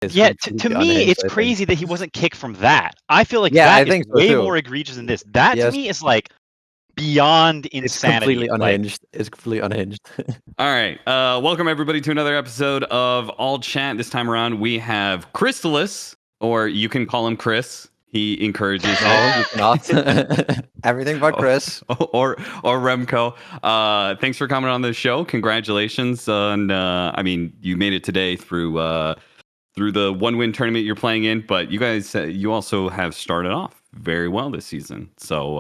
is Yeah, to completely me, unhinged, it's I think. crazy that he wasn't kicked from that. I feel like Yeah, I that is think so way too. more egregious than this. That to Yes. me is like beyond It's insanity. completely unhinged. It's completely unhinged. All right. Welcome everybody to another episode of All Chat. This time around, we have Crystallis, or you can call him Chris. He encourages No, it. you cannot. Everything but Chris. or Remco. Thanks for coming on the show. Congratulations on. I mean, you made it today through the 1-win tournament you're playing in, but you guys, you also have started off very well this season. So,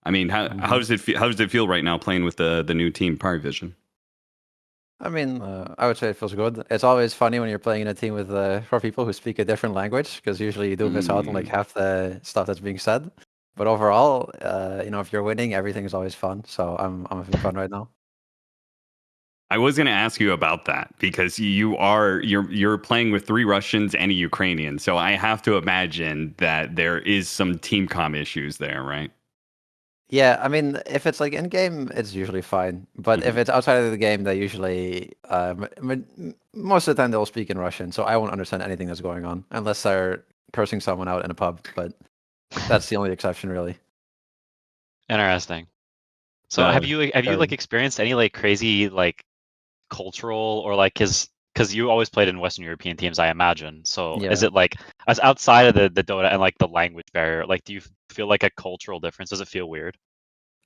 I mean, how does it feel? How does it feel right now playing with the new team, Power Vision? I mean, I would say it feels good. It's always funny when you're playing in a team with 4 people who speak a different language, because usually you do miss out on like half the stuff that's being said. But overall, if you're winning, everything is always fun. So I'm having fun right now. I was going to ask you about that because you're playing with 3 Russians and a Ukrainian, so I have to imagine that there is some team comm issues there, right? Yeah, I mean, if it's like in game, it's usually fine. But if it's outside of the game, they usually, most of the time, they'll speak in Russian. So I won't understand anything that's going on unless they're cursing someone out in a pub. But that's the only exception, really. Interesting. So have you like experienced any like crazy like cultural or like because you always played in Western European teams, I imagine. So is Yeah. it like as outside of the Dota and like the language barrier, like do you feel like a cultural difference? Does it feel weird?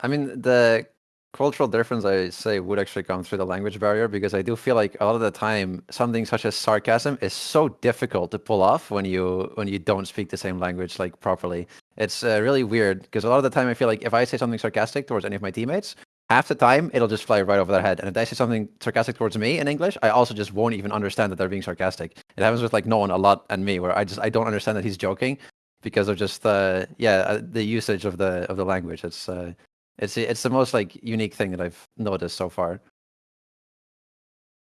I mean, the cultural difference, I say, would actually come through the language barrier, because I do feel like a lot of the time something such as sarcasm is so difficult to pull off when you don't speak the same language like properly. It's really weird, because a lot of the time I feel like if I say something sarcastic towards any of my teammates, half the time it'll just fly right over their head. And if they say something sarcastic towards me in English, I also just won't even understand that they're being sarcastic. It happens with like Nolan a lot and me, where I don't understand that he's joking because of just the usage of the language. It's the most like unique thing that I've noticed so far.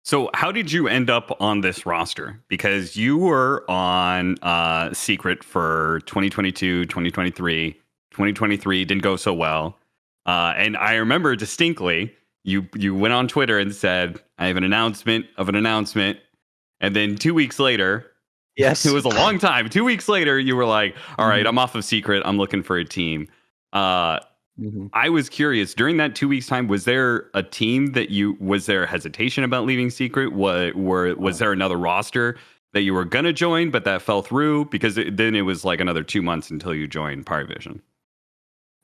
So how did you end up on this roster? Because you were on Secret for 2022, 2023. 2023 didn't go so well. And I remember distinctly, you went on Twitter and said, I have an announcement of an announcement. And then 2 weeks later, yes, it was a long time. 2 weeks later, you were like, all right, I'm off of Secret. I'm looking for a team. I was curious, during that 2 weeks time, was there a team that was there hesitation about leaving Secret? Was there another roster that you were going to join, but that fell through? Because then it was like another 2 months until you joined Power Vision.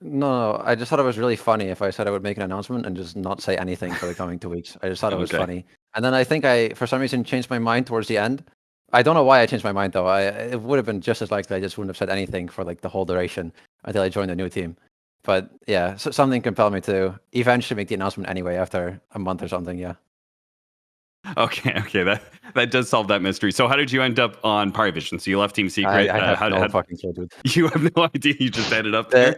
No, I just thought it was really funny if I said I would make an announcement and just not say anything for the coming 2 weeks. I just thought it was funny. And then I think I, for some reason, changed my mind towards the end. I don't know why I changed my mind, though. It would have been just as likely I just wouldn't have said anything for like the whole duration until I joined a new team. But yeah, so something compelled me to eventually make the announcement anyway after a month or something, yeah. Okay, that does solve that mystery. So how did you end up on Power Vision? So you left Team Secret. I have no fucking clue, dude. You have no idea. You just ended up there.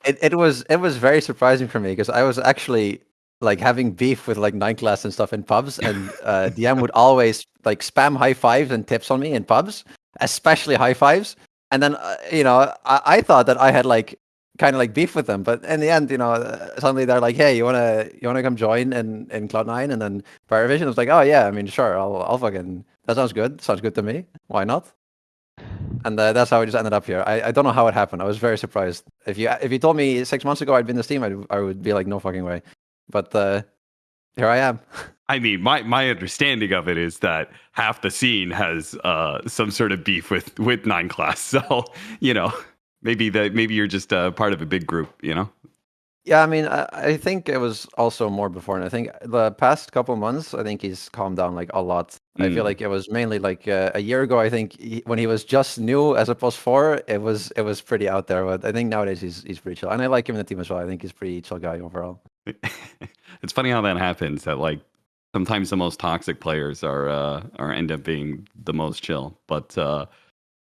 It was very surprising for me, because I was actually like having beef with like 9 class and stuff in pubs, and DM would always like spam high fives and tips on me in pubs, especially high fives. And then I thought that I had like kind of like beef with them, but in the end, suddenly they're like, "Hey, you wanna come join in Cloud9?" And then Power Vision was like, "Oh yeah, I mean, sure, I'll fucking, that sounds good. Sounds good to me. Why not?" And that's how I just ended up here. I don't know how it happened. I was very surprised. If you told me 6 months ago I'd be in this team, I would be like, no fucking way. But here I am. I mean, my understanding of it is that half the scene has some sort of beef with 9 class. So maybe you're just part of a big group. Yeah, I mean, I think it was also more before, and I think the past couple months, I think he's calmed down like a lot. I feel like it was mainly like a year ago. I think when he was just new as a +4, it was pretty out there. But I think nowadays he's pretty chill, and I like him in the team as well. I think he's a pretty chill guy overall. It's funny how that happens. That like sometimes the most toxic players are end up being the most chill. But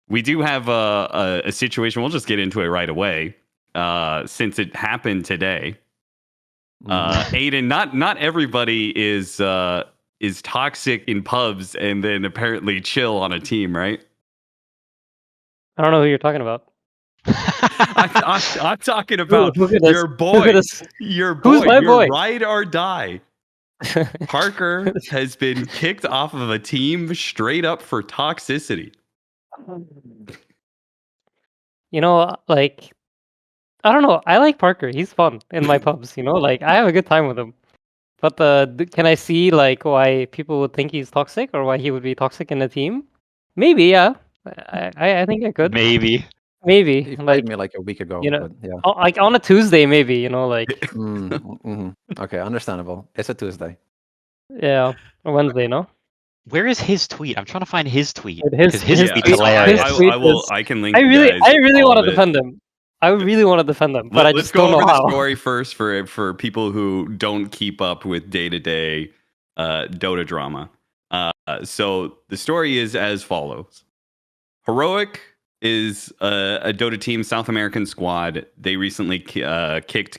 we do have a situation. We'll just get into it right away. Since it happened today, Aiden, not everybody is toxic in pubs and then apparently chill on a team, right? I don't know who you're talking about. I'm talking about your boy. Your boy. Who's my boy? Ride or die. Parker has been kicked off of a team straight up for toxicity. You know, like, I don't know. I like Parker. He's fun in my pubs. You know, like I have a good time with him. But can I see like why people would think he's toxic or why he would be toxic in a team? Maybe, yeah. I think I could. Maybe. Maybe, He like, played me like a week ago, you know, but yeah. like on a Tuesday, maybe, you know, like, Okay, understandable. It's a Tuesday. yeah, a Wednesday, no? Where is his tweet? I'm trying to find his tweet Dude, his because his his tweet's tweet- hilarious. his tweet is- I can link I you guys. really all want of to it. defend him. I really want to defend him, but I Let's just go don't know over the how. story first for people who don't keep up with day-to-day Dota drama. So the story is as follows. Heroic is a Dota team South American squad. They recently kicked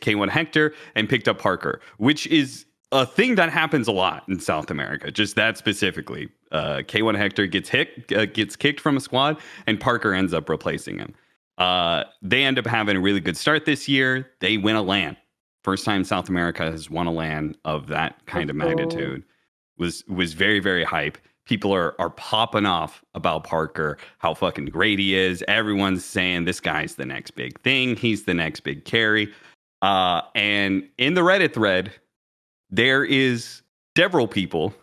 K1 Hector and picked up Parker, which is a thing that happens a lot in South America. Just that specifically. K1 Hector gets kicked from a squad, and Parker ends up replacing him. They end up having a really good start this year. They win a LAN. First time South America has won a LAN of that kind of magnitude. Was very, very hype. People are popping off about Parker, how fucking great he is. Everyone's saying this guy's the next big thing. He's the next big carry. And in the Reddit thread, there is several people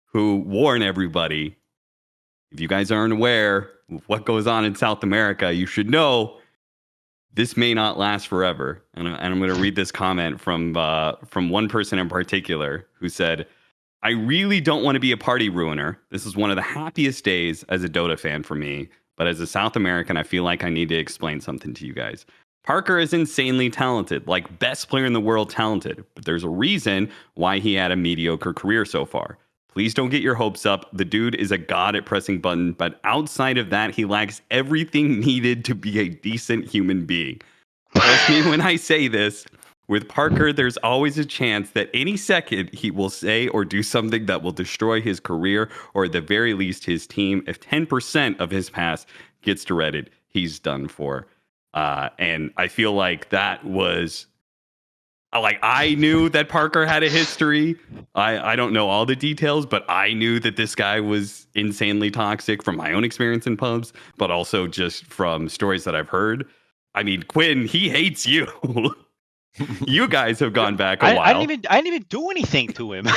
who warn everybody, if you guys aren't aware of what goes on in South America, you should know this may not last forever. And I'm going to read this comment from one person in particular who said, I really don't want to be a party ruiner. This is one of the happiest days as a Dota fan for me. But as a South American, I feel like I need to explain something to you guys. Parker is insanely talented, like best player in the world talented. But there's a reason why he had a mediocre career so far. Please don't get your hopes up. The dude is a god at pressing buttons, but outside of that, he lacks everything needed to be a decent human being. Trust me when I say this. With Parker, there's always a chance that any second he will say or do something that will destroy his career or at the very least his team. If 10% of his pass gets to Reddit, he's done for. And I feel like that was like I knew that Parker had a history. I don't know all the details, but I knew that this guy was insanely toxic from my own experience in pubs, but also just from stories that I've heard. I mean, Quinn, he hates you. You guys have gone back a while. I didn't even do anything to him.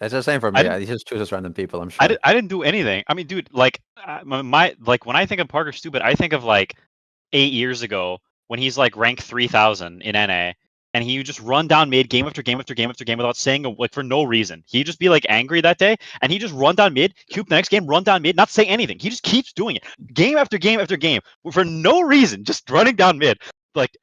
It's the same for me. He just chooses random people, I'm sure. I didn't do anything. I mean, dude, like my like when I think of Parker Stupid, I think of like 8 years ago when he's like ranked 3,000 in NA, and he would just run down mid game after game after game after game without saying like for no reason. He'd just be like angry that day, and he just run down mid, queue the next game, run down mid, not say anything. He just keeps doing it, game after game after game, for no reason, just running down mid. Like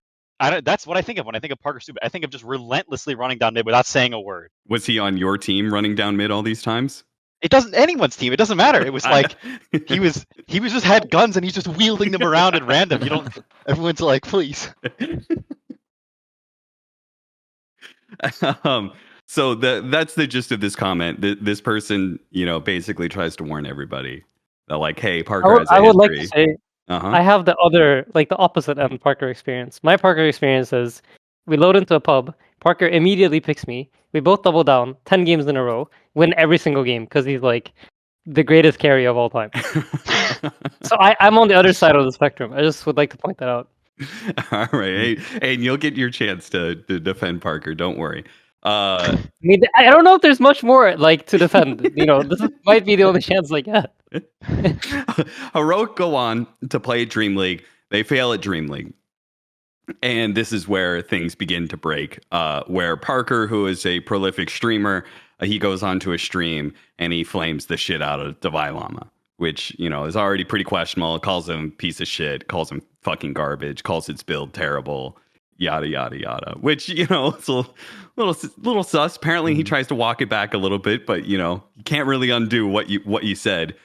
that's what I think of when I think of Parker Stupid. I think of just relentlessly running down mid without saying a word. Was he on your team running down mid all these times? It doesn't anyone's team. It doesn't matter. It was like he was just had guns and he's just wielding them around at random. You don't. Everyone's like, please. So that's the gist of this comment. This person, basically tries to warn everybody that, like, hey, Parker has a history. I would like to say, Uh-huh. I have the opposite end Parker experience. My Parker experience is we load into a pub, Parker immediately picks me, we both double down, 10 games in a row, win every single game because he's like the greatest carry of all time. So I'm on the other side of the spectrum. I just would like to point that out. All right. Hey, and you'll get your chance to defend Parker. Don't worry. I mean, I don't know if there's much more like to defend. This might be the only chance I get. Heroic go on to play at Dream League. They fail at Dream League. And this is where things begin to break. Where Parker, who is a prolific streamer, he goes onto a stream and he flames the shit out of Divai Llama, which, is already pretty questionable. Calls him piece of shit, calls him fucking garbage, calls its build terrible, yada, yada, yada. Which, it's a little sus. Apparently he tries to walk it back a little bit, but, you can't really undo what you said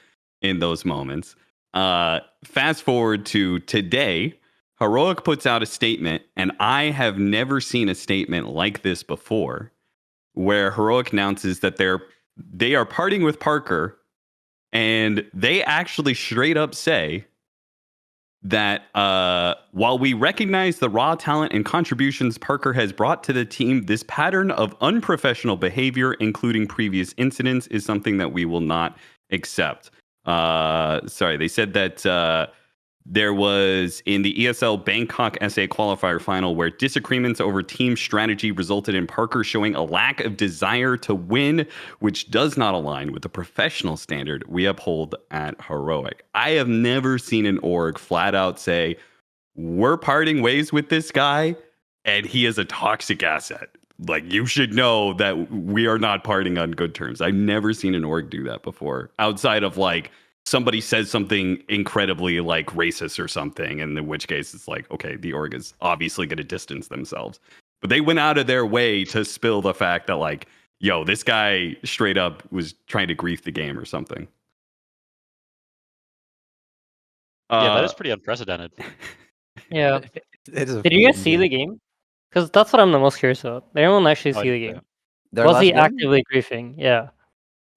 in those moments. Fast forward to today, Heroic puts out a statement, and I have never seen a statement like this before, where Heroic announces that they are parting with Parker, and they actually straight up say that while we recognize the raw talent and contributions Parker has brought to the team, this pattern of unprofessional behavior, including previous incidents, is something that we will not accept. They said that there was in the ESL Bangkok SA qualifier final where disagreements over team strategy resulted in Parker showing a lack of desire to win, which does not align with the professional standard we uphold at Heroic. I have never seen an org flat out say, we're parting ways with this guy and he is a toxic asset. Like, you should know that we are not parting on good terms. I've never seen an org do that before, outside of like, somebody says something incredibly like racist or something, and in which case it's like, okay, the org is obviously going to distance themselves. But they went out of their way to spill the fact that like, yo, this guy straight up was trying to grief the game or something. Yeah, that is pretty unprecedented. Yeah. It is a Did you guys fun see the game? Because that's what I'm the most curious about. Did anyone actually see the game? Their Was last he game? actively griefing? Yeah.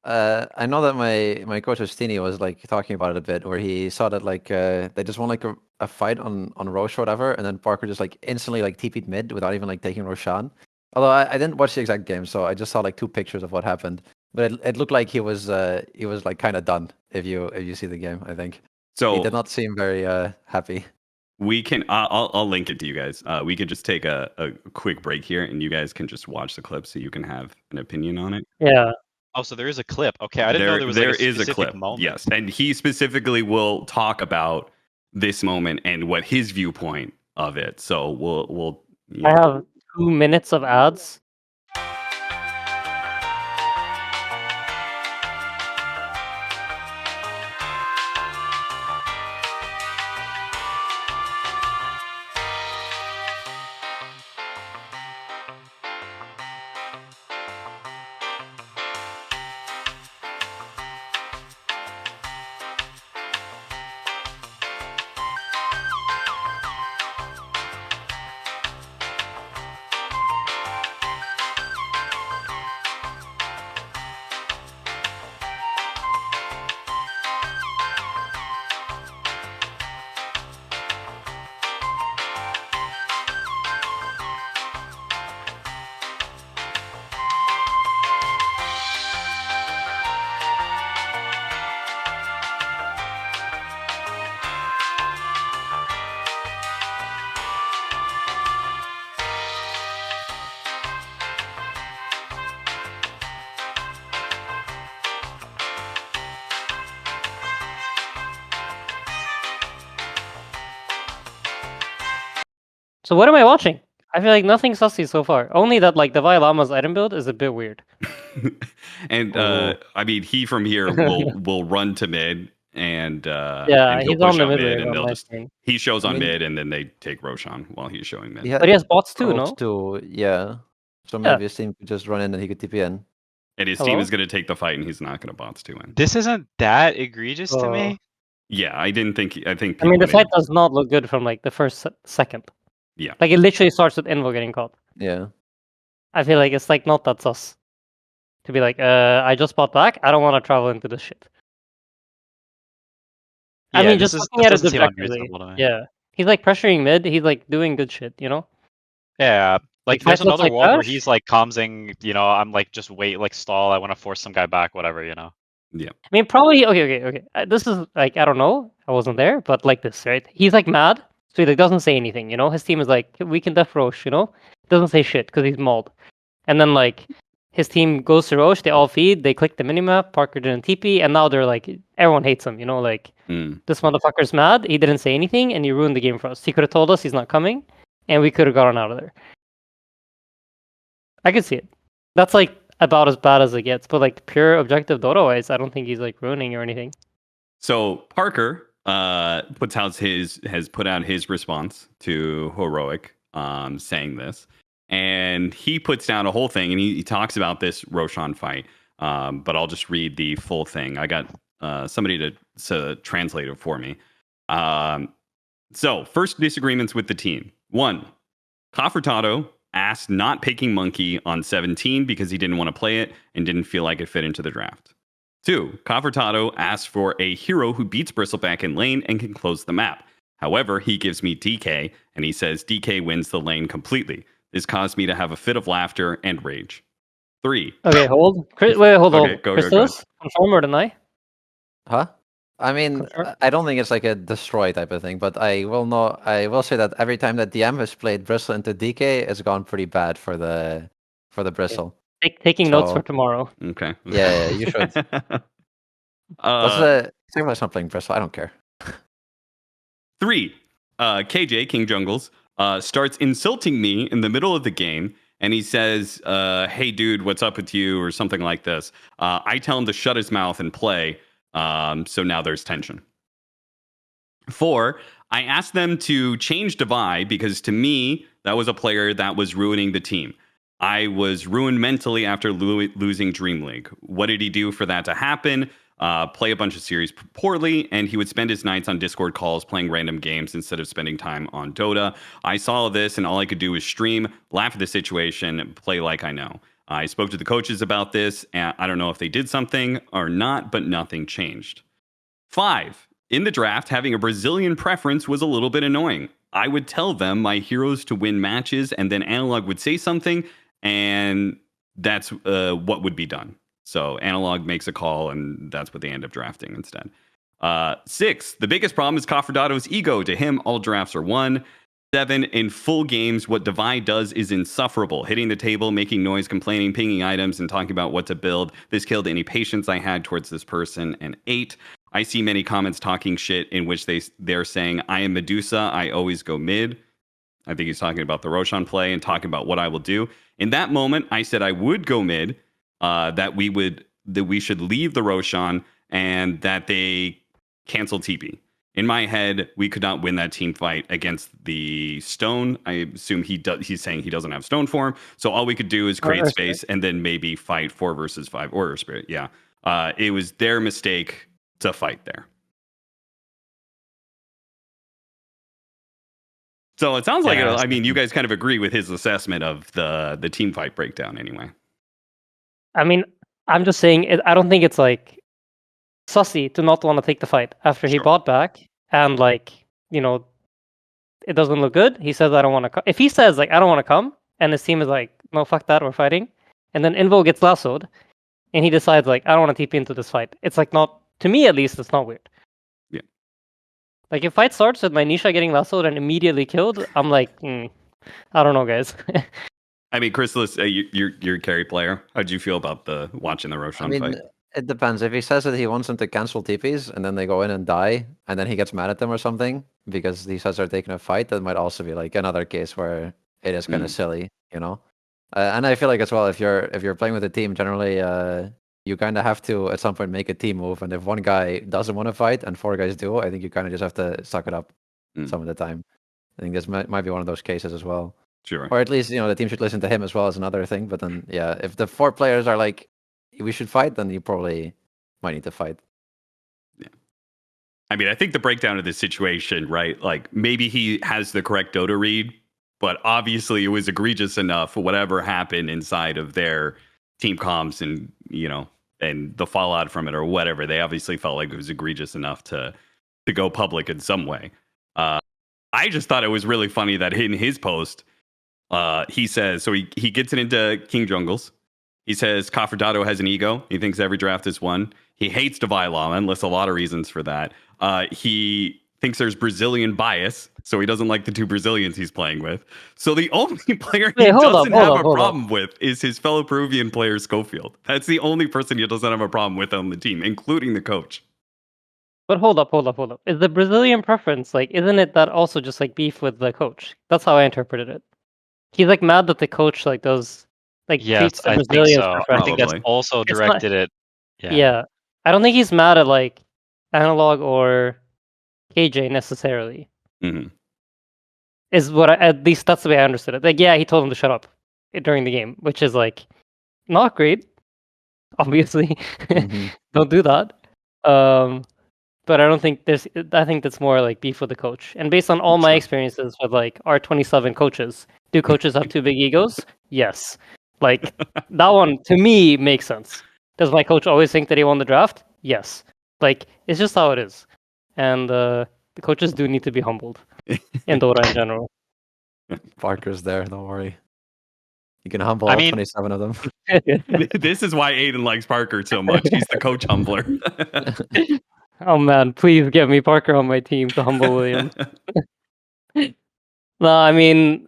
I know that my coach Stini was like talking about it a bit, where he saw that like they just won like a fight on Roche or whatever, and then Parker just like instantly like TP'd mid without even like taking Roshan. Although I didn't watch the exact game, so I just saw like 2 pictures of what happened. But it looked like he was like kind of done if you see the game. I think So he did not seem very happy. we can, I'll link it to you guys. We could just take a quick break here, and you guys can just watch the clip so you can have an opinion on it. Yeah. Oh, so there is a clip. Okay, I didn't know there was like a specific clip. moment. Yes, and he specifically will talk about this moment and what his viewpoint of it. So we'll. I have 2 minutes of ads. So what am I watching? I feel like nothing sussy so far. Only that like the Violama's item build is a bit weird. And Ooh. I mean, he from here will run to mid and Yeah, and he'll he's on push the out mid mid, wave and on they'll my just screen. he shows I on mean- mid, and then they take Roshan while he's showing mid. Yeah, But he has bots too, Ults no? too, yeah. So Yeah. maybe his team could just run in and he could TP in. And his team Hello? is going to take the fight, and he's not going to bots to win. This isn't that egregious to Oh. me. Yeah, I think I mean, people the fight made- does not look good from like the first second. Yeah. Like it literally starts with Invo getting caught. Yeah. I feel like it's like not that sus. To be like, I just bought back. I don't want to travel into this shit. I Yeah, mean, this just is- looking this at it doesn't seem objectively. unreasonable to me. Yeah. He's like pressuring mid. He's like doing good shit, you know? Yeah, like Like, there's fight looks another like wall where trash? he's like comsing, I'm like just wait, like stall. I want to force some guy back, whatever. I mean, probably okay. This is like I don't know. I wasn't there, but like this, right? He's like mad, so he like doesn't say anything. You know, his team is like, we can def Roche. You know, doesn't say shit because he's mauled. And then like his team goes to Roche. They all feed. They click the minimap. Parker didn't TP, and now they're like everyone hates him. You know, like this motherfucker's mad. He didn't say anything, and he ruined the game for us. He could have told us he's not coming, and we could have gotten out of there. I could see it. That's like about as bad as it gets, but like pure objective Dota wise, I don't think he's like ruining or anything. So Parker has put out his response to Heroic, saying this, and he puts down a whole thing, and he talks about this Roshan fight. But I'll just read the full thing. I got somebody to translate it for me. So first disagreements with the team. 1, Coffertato asked not picking Monkey on 17 because he didn't want to play it and didn't feel like it fit into the draft. 2, Coffertato asked for a hero who beats Bristleback in lane and can close the map. However, he gives me DK, and he says DK wins the lane completely. This caused me to have a fit of laughter and rage. 3. Okay, hold. Wait, hold Okay, on. go. Chrysalis, confirm or deny? Huh? I mean, Confirm. I don't think it's like a destroy type of thing, but I will say that every time that DM has played Bristle into DK, it's gone pretty bad for the Bristle. Taking notes So- for tomorrow. Okay. Yeah, you should. Let's not playing Bristle. I don't care. 3. KJ, King Jungles, starts insulting me in the middle of the game, and he says, hey, dude, what's up with you? Or something like this. I tell him to shut his mouth and play, so now there's tension. 4. I asked them to change Divide because to me, that was a player that was ruining the team. I was ruined mentally after losing Dream League. What did he do for that to happen? Play a bunch of series poorly, and he would spend his nights on Discord calls playing random games instead of spending time on Dota. I saw this, and all I could do was stream, laugh at the situation, play like I know. I spoke to the coaches about this, and I don't know if they did something or not, but nothing changed. 5. In the draft, having a Brazilian preference was a little bit annoying. I would tell them my heroes to win matches, and then Analog would say something, and that's what would be done. So Analog makes a call, and that's what they end up drafting instead. 6, the biggest problem is Cofredato's ego. To him, all drafts are won. 7, in full games, what Divide does is insufferable. Hitting the table, making noise, complaining, pinging items, and talking about what to build. This killed any patience I had towards this person. And 8, I see many comments talking shit in which they're saying, I am Medusa, I always go mid. I think he's talking about the Roshan play and talking about what I will do. In that moment, I said I would go mid, that we should leave the Roshan, and that they cancel TP. In my head, we could not win that team fight against the Stone. I assume he's saying he doesn't have Stone form, so all we could do is create space and then maybe fight 4 versus 5 or Spirit. Yeah, it was their mistake to fight there. So it sounds like I mean, you guys kind of agree with his assessment of the team fight breakdown, anyway. I mean, I'm just saying. I don't think it's like sussy to not want to take the fight after he bought back, and like, you know, it doesn't look good. He says, I don't want to come. If he says like, I don't want to come, and his team is like, no, fuck that, we're fighting, and then Invo gets lassoed, and he decides like, I don't want to TP into this fight. It's like, not, to me at least, it's not weird. Yeah. Like, if fight starts with my Nisha getting lassoed and immediately killed, I'm like, I don't know, guys. I mean, Chrysalis, you're a carry player. How'd you feel about watching the Roshan fight? It depends. If he says that he wants them to cancel TPs and then they go in and die, and then he gets mad at them or something because he says they're taking a fight, that might also be like another case where it is kind of silly, you know. And I feel like as well, if you're playing with a team, generally you kind of have to at some point make a team move. And if one guy doesn't want to fight and 4 guys do, I think you kind of just have to suck it up some of the time. I think this might be one of those cases as well. Sure. Or at least, you know, the team should listen to him as well as another thing. But then, yeah, if the 4 players are like, we should fight, then you probably might need to fight. Yeah. I mean, I think the breakdown of this situation, right? Like, maybe he has the correct Dota read, but obviously it was egregious enough, whatever happened inside of their team comms and, you know, and the fallout from it or whatever. They obviously felt like it was egregious enough to go public in some way. I just thought it was really funny that in his post, he says, so he gets it into King Jungles. He says Cofredato has an ego. He thinks every draft is won. He hates Divide Llama and lists a lot of reasons for that. He thinks there's Brazilian bias, so he doesn't like the 2 Brazilians he's playing with. So the only player he doesn't have a problem with is his fellow Peruvian player, Schofield. That's the only person he doesn't have a problem with on the team, including the coach. But hold up. Is the Brazilian preference, like, isn't it that also just like beef with the coach? That's how I interpreted it. He's like mad that the coach like does like treats the Brazilians. I think that's also directed at. Yeah, I don't think he's mad at like Analog or KJ necessarily. Mm-hmm. Is what at least that's the way I understood it. Like, yeah, he told him to shut up during the game, which is like not great. Obviously, don't do that. But I don't think I think that's more like beef with the coach. And based on all my experiences with like R27 coaches, do coaches have 2 big egos? Yes. Like, that one to me makes sense. Does my coach always think that he won the draft? Yes. Like, it's just how it is. And the coaches do need to be humbled in Dota in general. Parker's there. Don't worry. You can humble I all mean- 27 of them. This is why Aiden likes Parker so much. He's the coach humbler. Oh man, please get me Parker on my team to humble William. No, I mean,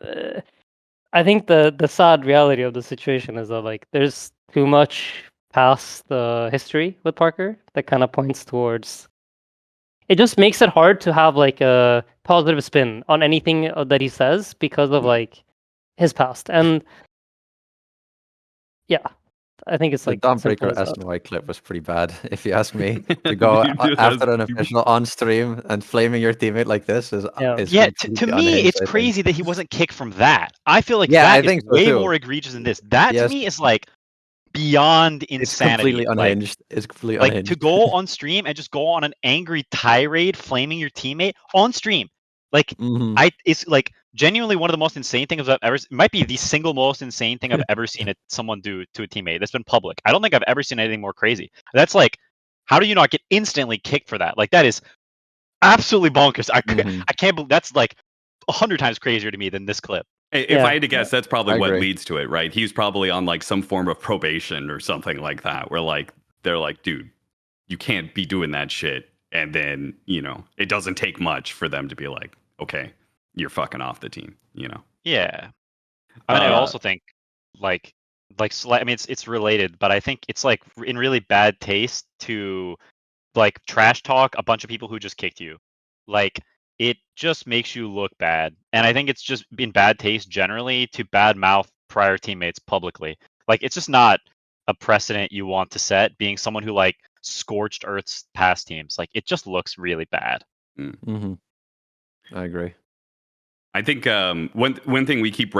I think the sad reality of the situation is that like there's too much past the history with Parker that kind of points towards. It just makes it hard to have like a positive spin on anything that he says because of like his past. And yeah, I think it's The like simple Dawnbreaker as that. SNY clip was pretty bad, if you ask me. To go Dude, after an that's- official on stream and flaming your teammate like this is Yeah. Yeah, to completely me, unhinged, it's I think. crazy that he wasn't kicked from that. I feel like Yeah, that I is think so way too. more egregious than this. That Yes. to me is like beyond It's insanity. completely Like, unhinged. It's completely like unhinged. to go on stream and just go on an angry tirade flaming your teammate on stream. Like Mhm. it's like genuinely one of the most insane things I've ever. It might be the single most insane thing I've ever seen someone do to a teammate that's been public. I don't think I've ever seen anything more crazy. That's like, how do you not get instantly kicked for that? Like that is absolutely bonkers. Mhm. I can't believe that's like 100 times crazier to me than this clip. If Yeah. I had to guess, that's probably I what agree. leads to it, right? He's probably on like some form of probation or something like that, where like they're like, dude, you can't be doing that shit. And then, it doesn't take much for them to be like, okay, you're fucking off the team, Yeah. I mean, I Uh, also think like I mean, it's related, but I think it's like in really bad taste to like trash talk a bunch of people who just kicked you. Like it just makes you look bad, and I think it's just in bad taste generally to badmouth prior teammates publicly. Like it's just not a precedent you want to set. Being someone who like scorched earth's past teams, like it just looks really bad. Mhm. I agree. I think one thing we keep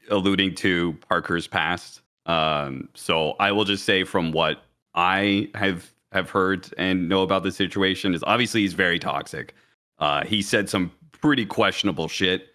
alluding to Parker's past. So I will just say from what I have heard and know about the situation is obviously he's very toxic. He said some pretty questionable shit.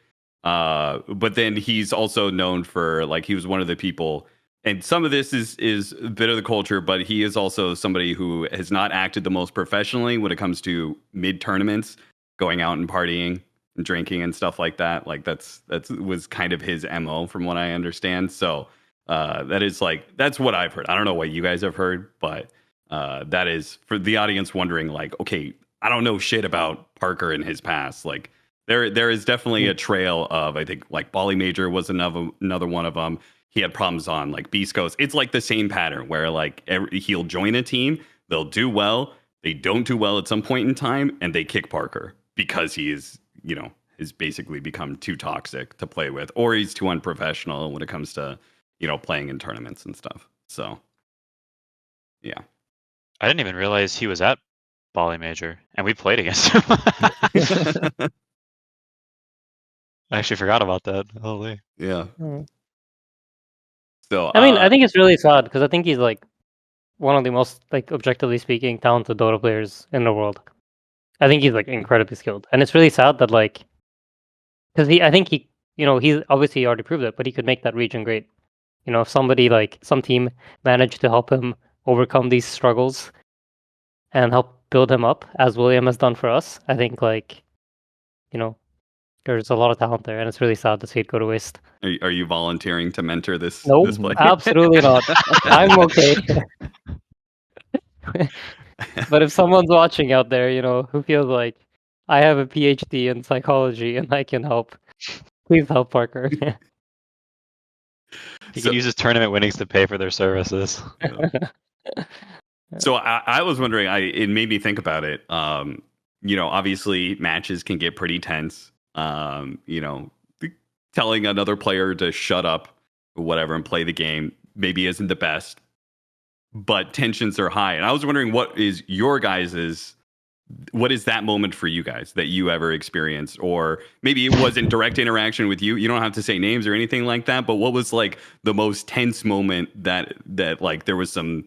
But then he's also known for like he was one of the people, and some of this is a bit of the culture, but he is also somebody who has not acted the most professionally when it comes to mid tournaments, going out and partying and drinking and stuff like that. Like that's was kind of his MO from what I understand. So that's what I've heard. I don't know what you guys have heard, but that is for the audience wondering like, okay, I don't know shit about Parker and his past. Like there is definitely a trail of, I think like Bali Major was another one of them. He had problems on like Beastcoast. It's like the same pattern where like he'll join a team, they'll do well, they don't do well at some point in time, and they kick Parker because he is, has basically become too toxic to play with, or he's too unprofessional when it comes to, playing in tournaments and stuff. So, yeah. I didn't even realize he was at Bali Major, and we played against him. I actually forgot about that. Holy. Yeah. Mm. So, I mean, I think it's really sad because I think he's like one of the most, like, objectively speaking, talented Dota players in the world. I think he's like incredibly skilled, and it's really sad that like, because I think he, he's obviously already proved it, but he could make that region great. If somebody like some team managed to help him overcome these struggles and help build him up, as William has done for us, I think like, there's a lot of talent there, and it's really sad to see it go to waste. are you volunteering to mentor this Nope, this player? absolutely not. I'm okay. But if someone's watching out there, who feels like I have a PhD in psychology and I can help, please help Parker. He So- could use his tournament winnings to pay for their services. So I was wondering, it made me think about it. Obviously matches can get pretty tense. Telling another player to shut up or whatever and play the game maybe isn't the best, but tensions are high. And I was wondering, what is that moment for you guys that you ever experienced? Or maybe it wasn't direct interaction with you. You don't have to say names or anything like that, but what was like the most tense moment that like there was some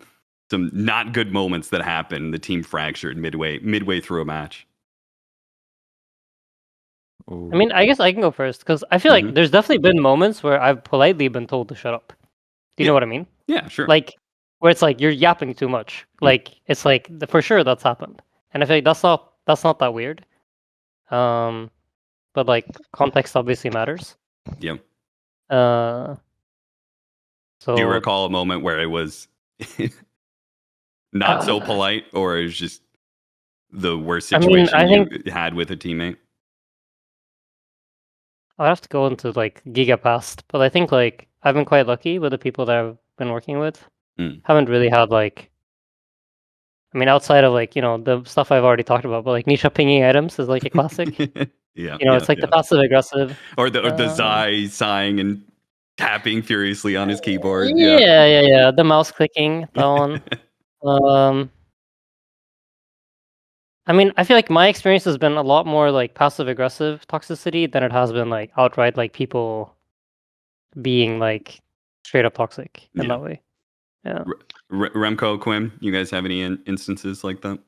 not good moments that happened, the team fractured midway through a match? Ooh. I mean, I guess I can go first because I feel like there's definitely been moments where I've politely been told to shut up. Do you know what I mean? Yeah, sure. Like, where it's like you're yapping too much. Like, it's like for sure that's happened, and I feel like that's not that weird. But like context obviously matters. Yep. So Do you recall a moment where it was not so polite, or it was just the worst situation I think you had with a teammate? I'll have to go into like Giga Past, but I think like I've been quite lucky with the people that I've been working with. Haven't really had like, I mean, outside of like the stuff I've already talked about, but like Nisha pinging items is like a classic. Yeah, It's like the passive aggressive, or the Zai sighing and tapping furiously on his keyboard. Yeah. The mouse clicking, that one. I mean, I feel like my experience has been a lot more like passive aggressive toxicity than it has been like outright like people being like straight up toxic in that way. Yeah. Remco, Quim, you guys have any instances like that?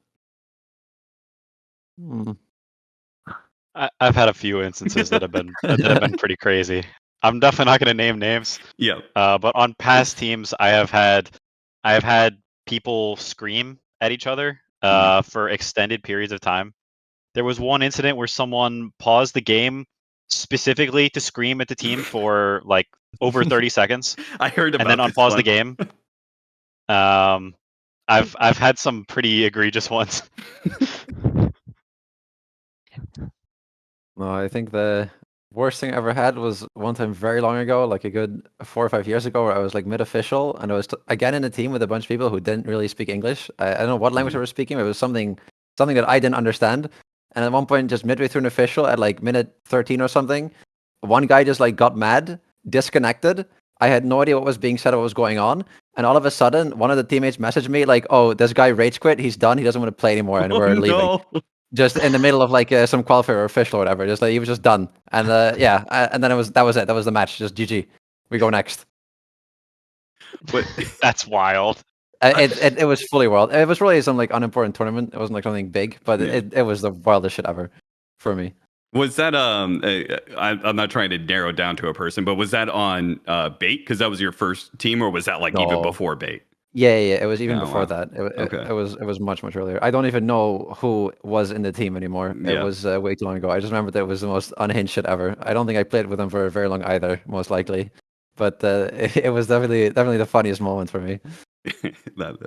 I've had a few instances that have been pretty crazy. I'm definitely not going to name names. Yeah. But on past teams, I have had people scream at each other for extended periods of time. There was one incident where someone paused the game specifically to scream at the team for like over 30 seconds. I heard about and then this unpause one. the game. I've had some pretty egregious ones. No, I think the worst thing I ever had was one time very long ago, like a good 4 or 5 years ago, where I was like mid-official, and I was again in a team with a bunch of people who didn't really speak English. I don't know what language they were speaking, but it was something that I didn't understand. And at one point, just midway through an official, at like minute 13 or something, one guy just like got mad, disconnected. I had no idea what was being said or what was going on. And all of a sudden, one of the teammates messaged me like, "Oh, this guy rage quit. He's done. He doesn't want to play anymore, and we're leaving." No. Just in the middle of like some qualifier or official or whatever. Just like he was just done. And and then that was it. That was the match. Just GG. We go next. But That's wild. It was fully wild. It was really some like unimportant tournament. It wasn't like something big, but Yeah. it was the wildest shit ever for me. Was that I'm not trying to narrow down to a person, but was that on Bait because that was your first team, or was that like even No. before Bait? Yeah. It was even Oh, before wow. that. Okay. It was much earlier. I don't even know who was in the team anymore. It Yeah. was way too long ago. I just remember that it was the most unhinged shit ever. I don't think I played with them for very long either, most likely. But it was definitely the funniest moment for me. that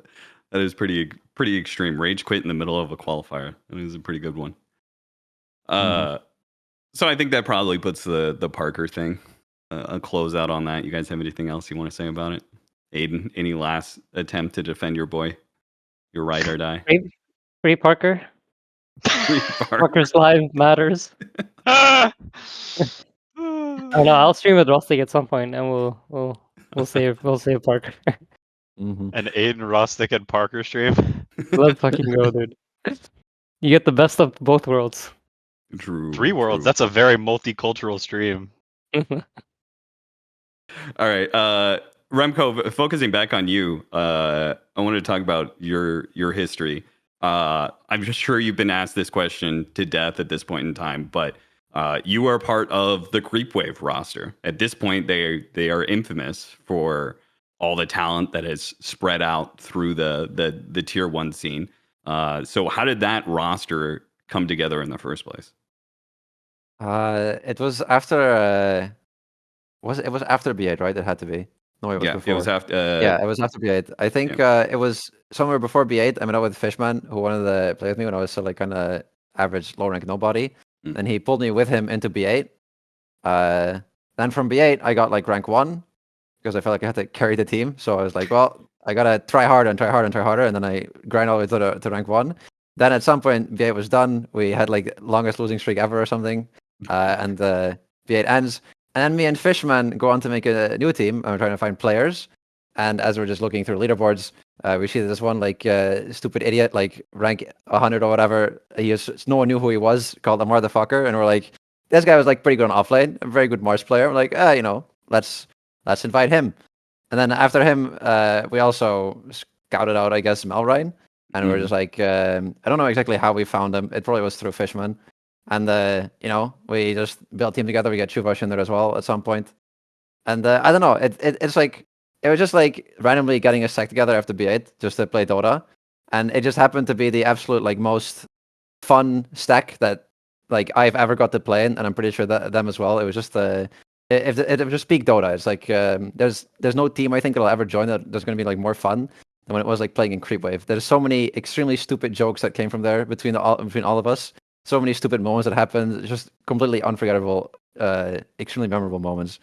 is pretty extreme. Rage quit in the middle of a qualifier. That is a pretty good one. So I think that probably puts the Parker thing a close out on that. You guys have anything else you want to say about it? Aiden, any last attempt to defend your boy? Your ride or die. Free Parker. Free Parker. Parker's live matters. I don't know. I'll stream with Rustic at some point, and we'll save Parker. An Aiden, Rustic, and Parker stream. Let's fucking go, dude. You get the best of both worlds. True. 3 worlds. True. That's a very multicultural stream. All right. Remco, focusing back on you, I wanted to talk about your history. I'm just sure you've been asked this question to death at this point in time, but you are part of the Creepwave roster. At this point, they are infamous for all the talent that has spread out through the tier 1 scene. So how did that roster come together in the first place? It was after it was after B8, right? It had to be. No, it was before. It was after. Yeah, it was after B8. I think it was somewhere before B8. I met up with Fishman, who wanted to play with me when I was still like kind of average, low rank nobody, and he pulled me with him into B8. Then from B8, I got like rank 1 because I felt like I had to carry the team. So I was like, well, I gotta try harder and try harder and try harder, and then I grind all the way to rank 1. Then at some point, B8 was done. We had like longest losing streak ever or something, and B8 ends. And then me and Fishman go on to make a new team. I'm trying to find players. And as we're just looking through leaderboards, we see this one like stupid idiot, like rank 100 or whatever. No one knew who he was, called Amar the fucker. And we're like, this guy was like pretty good on offlane, a very good Mars player. We're like, let's invite him. And then after him, we also scouted out, I guess, Melrine. And we're just like, I don't know exactly how we found him. It probably was through Fishman. And, we just built a team together. We got Chuvash in there as well at some point. And I don't know. It's like, it was just like randomly getting a stack together after B8 just to play Dota. And it just happened to be the absolute like most fun stack that like I've ever got to play in, and I'm pretty sure that them as well. It was just if it was just peak Dota. It's like there's no team I think that'll ever join that there's going to be like more fun than when it was like playing in Creepwave. There's so many extremely stupid jokes that came from there between all of us. So many stupid moments that happened. It's just completely unforgettable, extremely memorable moments.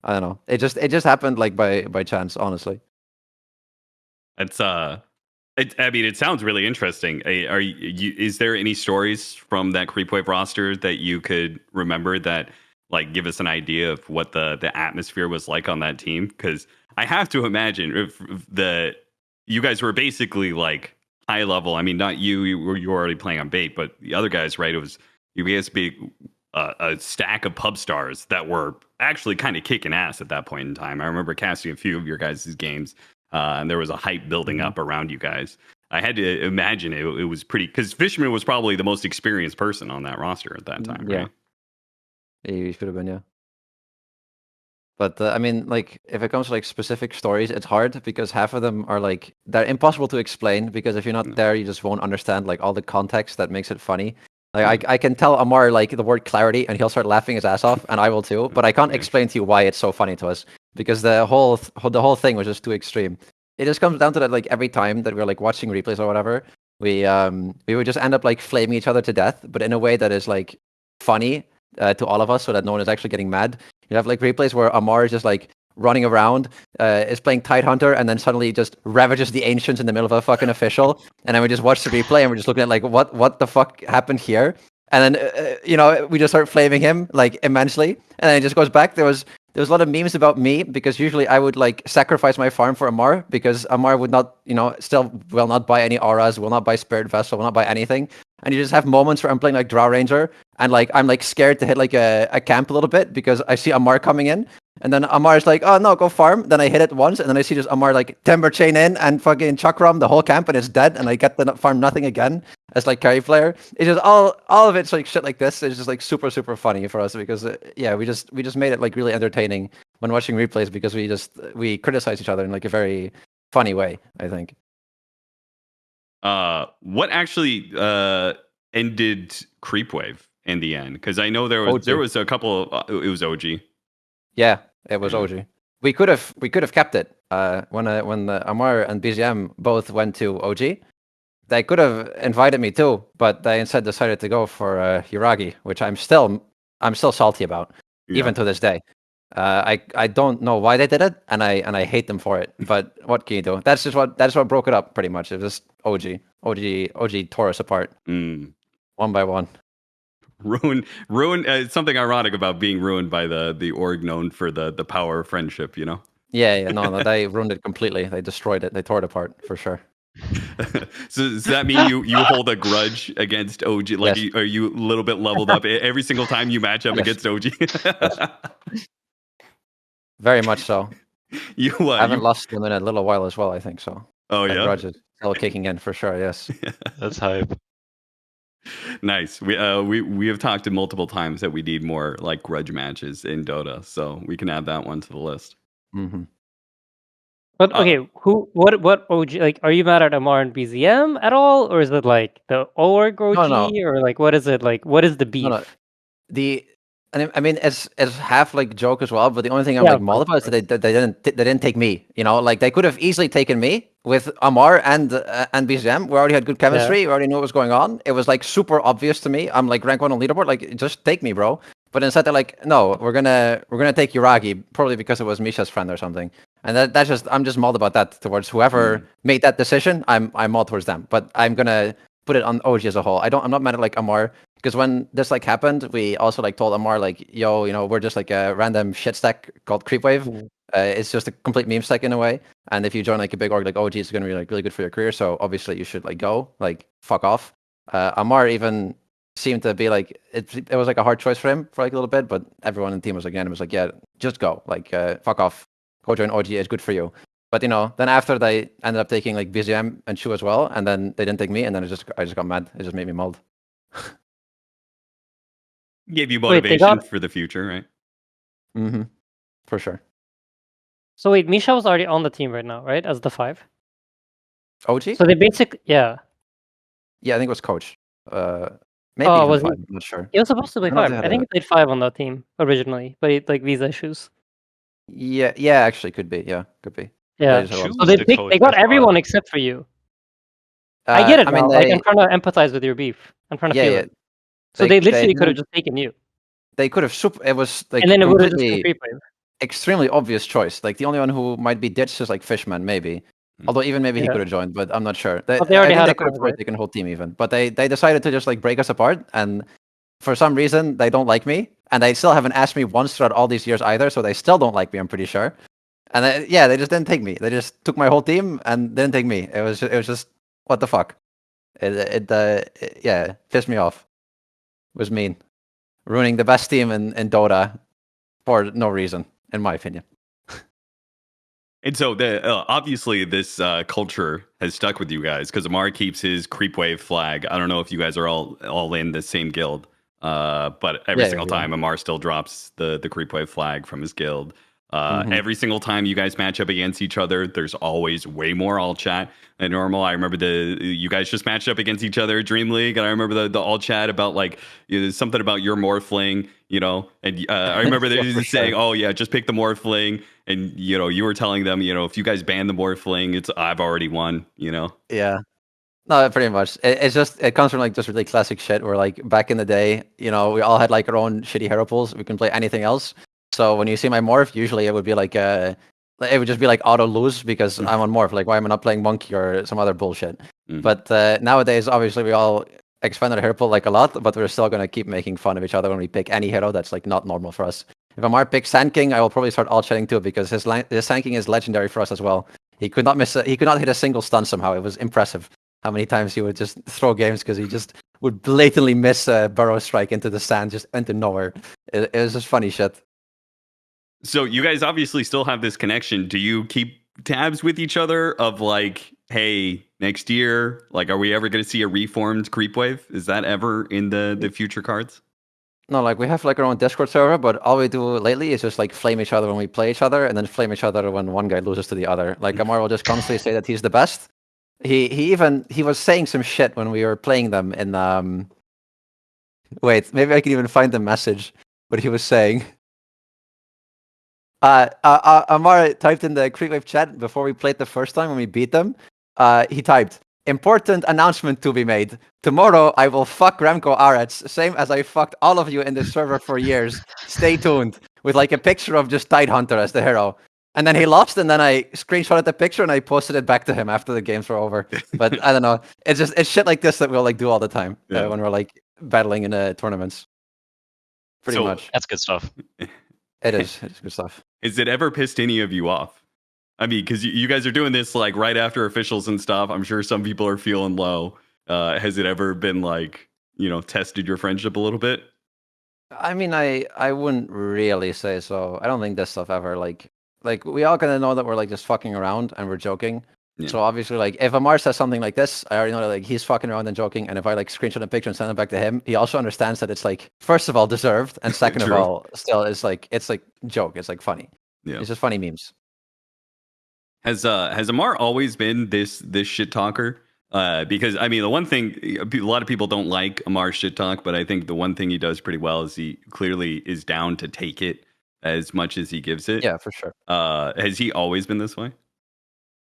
I don't know. It just happened like by chance, honestly. It's I mean, it sounds really interesting. Are you? Is there any stories from that Creepwave roster that you could remember that like give us an idea of what the atmosphere was like on that team? Because I have to imagine if you guys were basically like high level. I mean, not you were already playing on bait, but the other guys, right? It was you guys be a stack of pub stars that were actually kind of kicking ass at that point in time. I remember casting a few of your guys' games. And there was a hype building up around you guys. I had to imagine it was pretty because Fishman was probably the most experienced person on that roster at that time. Yeah, right? he should have been. Yeah, but I mean, like if it comes to like specific stories, it's hard because half of them are like they're impossible to explain because if you're not there, you just won't understand like all the context that makes it funny. Like I can tell Amar like the word clarity and he'll start laughing his ass off, and I will too. But I can't explain to you why it's so funny to us because the whole thing was just too extreme. It just comes down to that like every time that we're like watching replays or whatever, we would just end up like flaming each other to death, but in a way that is like funny to all of us, so that no one is actually getting mad. You have like replays where Amar is just like running around, is playing Tidehunter, and then suddenly just ravages the Ancients in the middle of a fucking official, and then we just watch the replay and we're just looking at like what the fuck happened here, and then we just start flaming him like immensely, and then it just goes back. There was a lot of memes about me because usually I would like sacrifice my farm for Amar because Amar would not, still will not buy any auras, will not buy Spirit Vessel, will not buy anything. And you just have moments where I'm playing like Draw Ranger and like I'm like scared to hit like a camp a little bit because I see Amar coming in. And then Amar's like, oh no, go farm. Then I hit it once and then I see just Amar like Timber Chain in and fucking Chakram the whole camp and it's dead and I get the farm nothing again as like carry player. It's just all of it's like shit like this. It's just like super, super funny for us because we just made it like really entertaining when watching replays because we criticize each other in like a very funny way, I think. What actually ended Creepwave in the end? Because I know there was a couple of, it was OG. Yeah, it was OG. We could have kept it. When the Amar and BZM both went to OG, they could have invited me too, but they instead decided to go for Hiragi, which I'm still salty about, even to this day. I don't know why they did it, and I hate them for it. But what can you do? That's what broke it up pretty much. It was OG tore us apart one by one. Ruin. Something ironic about being ruined by the org known for the power of friendship. Yeah, no, they ruined it completely. They destroyed it. They tore it apart for sure. So does that mean you hold a grudge against OG? Like, yes. are you a little bit leveled up every single time you match up against OG? Yes. Very much so. I haven't lost them in a little while as well, I think so. Oh, yeah? Grudge is still kicking in for sure, yes. That's hype. Nice. We have talked multiple times that we need more like grudge matches in Dota, so we can add that one to the list. Mm-hmm. But okay, what OG, like, are you mad at Amar and BZM at all, or is it like the org OG, No. or like what is it like? What is the beef? No. I mean, it's half like joke as well. But the only thing I'm like mauled about is that they didn't take me. Like they could have easily taken me with Amar and BZM. We already had good chemistry. We already knew what was going on. It was like super obvious to me. I'm like rank 1 on leaderboard. Like just take me, bro. But instead they're like, no, we're gonna take Yuragi, probably because it was Misha's friend or something. And I'm just mauled about that towards whoever made that decision. I'm mauled towards them. But I'm gonna put it on OG as a whole. I'm not mad at like Amar. Because when this like happened, we also like told Amar like, yo, we're just like a random shit stack called Creepwave. It's just a complete meme stack in a way. And if you join like a big org like OG, it's gonna be like really good for your career. So obviously you should like go, like fuck off. Amar even seemed to be like it was like a hard choice for him for like a little bit, but everyone in the team was like, yeah, just go, like fuck off, go join OG, it's good for you. But then after they ended up taking like BZM and Shu as well, and then they didn't take me, and then I just got mad. It just made me mauled. Gave you motivation for the future, right? Mm-hmm. For sure. So wait, Misha was already on the team right now, right? As the 5? OG? So they basically, yeah. Yeah, I think it was coach. Maybe Oh, even was 5. he? I'm not sure. He was supposed to play I don't know if 5. they had I think a- he played 5 on that team originally, but he, like visa issues. Yeah, actually, could be. Yeah, could be. Yeah. just had a lot of So Choose they the stuff. coach, they got I thought. everyone except for you. I get it I mean, now. Like I'm trying to empathize with your beef. I'm trying to feel yeah. it. So they They literally could have didn't. just taken you, They could have. It was like and then it would have just been completely, Creepwave. extremely obvious choice. Like the only one who might be ditched is like Fishman, maybe. Although even maybe he Yeah. could have joined, but I'm not sure. But they I already think had they a could have plan, probably right? taken the whole team even. But they decided to just like break us apart, and for some reason they don't like me, and they still haven't asked me once throughout all these years either. So they still don't like me. I'm pretty sure. And they just didn't take me. They just took my whole team and didn't take me. It was just what the fuck. Yeah, pissed me off. It was mean, ruining the best team in Dota for no reason, in my opinion. And so, obviously, this culture has stuck with you guys because Amar keeps his Creepwave flag. I don't know if you guys are all in the same guild, but every Yeah, single yeah. time Amar still drops the Creepwave flag from his guild. Mhm. Every single time you guys match up against each other, there's always way more all chat than normal. I remember you guys just matched up against each other at Dream League, and I remember the all chat about like something about your Morphling, and I remember they Yeah, were for just saying, sure. "Oh yeah, just pick the Morphling," and you were telling them, if you guys ban the Morphling, I've already won. Yeah. No, pretty much. It comes from like just really classic shit where like back in the day, we all had like our own shitty hero pools. We can play anything else. So when you see my morph, usually it would be like it would just be like auto lose because I'm on morph. Like why am I not playing monkey or some other bullshit? Mhm. But nowadays, obviously, we all expand our hero pool like a lot, but we're still gonna keep making fun of each other when we pick any hero that's like not normal for us. If Amar picks Sand King, I will probably start all chatting too because his Sand King is legendary for us as well. He could not he could not hit a single stun somehow. It was impressive how many times he would just throw games because he just would blatantly miss a burrow strike into the sand, just into nowhere. It was just funny shit. So you guys obviously still have this connection. Do you keep tabs with each other of like, hey, next year, like, are we ever going to see a reformed Creepwave? Is that ever in the future cards? No, like we have like our own Discord server, but all we do lately is just like flame each other when we play each other, and then flame each other when one guy loses to the other. Like Amar will just constantly say that he's the best. He was saying some shit when we were playing them in Wait, maybe I can even find the message. What he was saying. Amar typed in the Creepwave chat before we played the first time when we beat them. He typed, "Important announcement to be made. Tomorrow I will fuck Remco Arets, same as I fucked all of you in this server for years. Stay tuned." With like a picture of just Tidehunter as the hero. And then he lost, and then I screenshotted the picture and I posted it back to him after the games were over. But I don't know. It's shit like this that we'll like do all the time when we're like battling in tournaments. Pretty much. That's good stuff. It is. It's good stuff. Has it ever pissed any of you off? I mean, because you guys are doing this like right after officials and stuff. I'm sure some people are feeling low. Has it ever been like, tested your friendship a little bit? I mean, I wouldn't really say so. I don't think this stuff ever like we all kind of know that we're like just fucking around and we're joking. Yeah. So obviously, like if Amar says something like this, I already know that like he's fucking around and joking. And if I like screenshot a picture and send it back to him, he also understands that it's like first of all deserved, and second of True. all, still it's like joke. It's like funny. Yeah. It's just funny memes. Has Amar always been this shit talker? Because I mean, the one thing a lot of people don't like Amar's shit talk, but I think the one thing he does pretty well is he clearly is down to take it as much as he gives it. Yeah, for sure. Has he always been this way?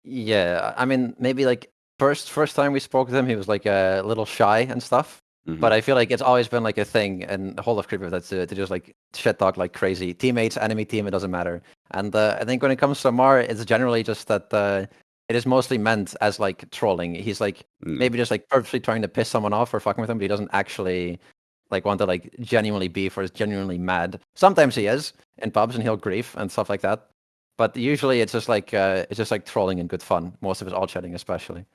Yeah, I mean, maybe like first time we spoke to him, he was like a little shy and stuff. Mhm. But I feel like it's always been like a thing in the whole of Creepwave that's to just like shit talk like crazy. Teammates, enemy team, it doesn't matter. And I think when it comes to Amar, it's generally just that it is mostly meant as like trolling. He's like maybe just like purposely trying to piss someone off or fucking with him, but he doesn't actually like want to like genuinely beef or is genuinely mad. Sometimes he is in pubs and he'll grief and stuff like that. But usually it's just like trolling and good fun. Most of it's all chatting, especially.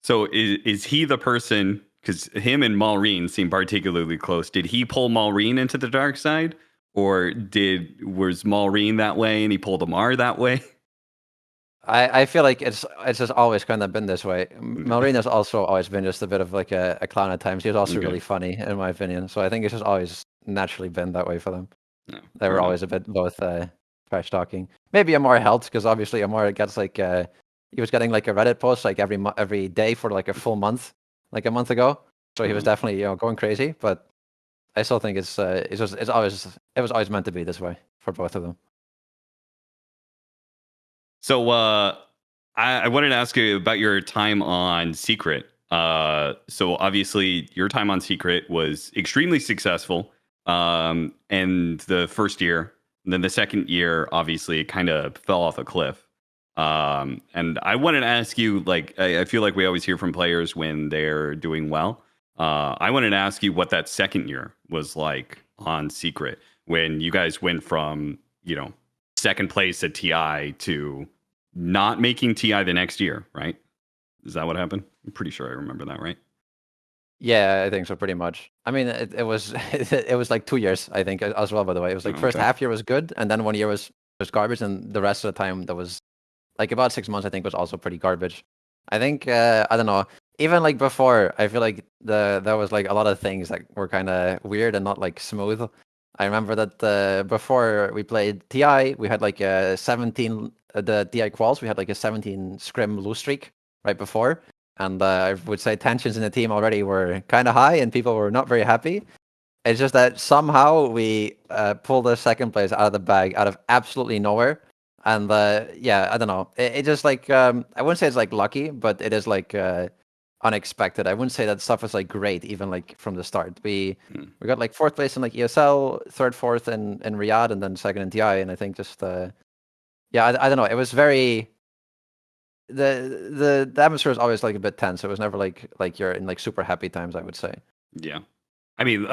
So is he the person? Because him and Maureen seem particularly close. Did he pull Maureen into the dark side, or was Maureen that way and he pulled Amar that way? I feel like it's just always kind of been this way. Maureen has also always been just a bit of like a clown at times. He was also really funny, in my opinion. So I think it's just always naturally been that way for them. No, They were always a bit both trash talking. Maybe Amar helped because obviously Amar gets like he was getting like a Reddit post like every day for like a full month, like a month ago. So he was definitely going crazy. But I still think it was always meant to be this way for both of them. So I wanted to ask you about your time on Secret. So obviously your time on Secret was extremely successful. And the first year, and then the second year, obviously, it kind of fell off a cliff. And I wanted to ask you, like, I feel like we always hear from players when they're doing well. I wanted to ask you what that second year was like on Secret when you guys went from, second place at TI to not making TI the next year, right? Is that what happened? I'm pretty sure I remember that, right? Yeah, I think so, pretty much. I mean, it was it was like 2 years, I think, as well. By the way, it was like first Okay. half year was good, and then 1 year was garbage, and the rest of the time that was like about 6 months. I think was also pretty garbage. I think I don't know. Even like before, I feel like there was like a lot of things that were kind of weird and not like smooth. I remember that before we played TI, we had like a 17 the TI quals. We had like a 17 scrim lose streak right before. And I would say tensions in the team already were kind of high and people were not very happy. It's just that somehow we pulled the second place out of the bag out of absolutely nowhere. And yeah, I don't know. It just like, I wouldn't say it's like lucky, but it is like unexpected. I wouldn't say that stuff was like great, even like from the start. We got like fourth place in like ESL, third, fourth in Riyadh, and then second in TI. And I think just, yeah, I don't know. It was very, the atmosphere is always like a bit tense. It was never like you're in like super happy times, I would say. Yeah. I mean,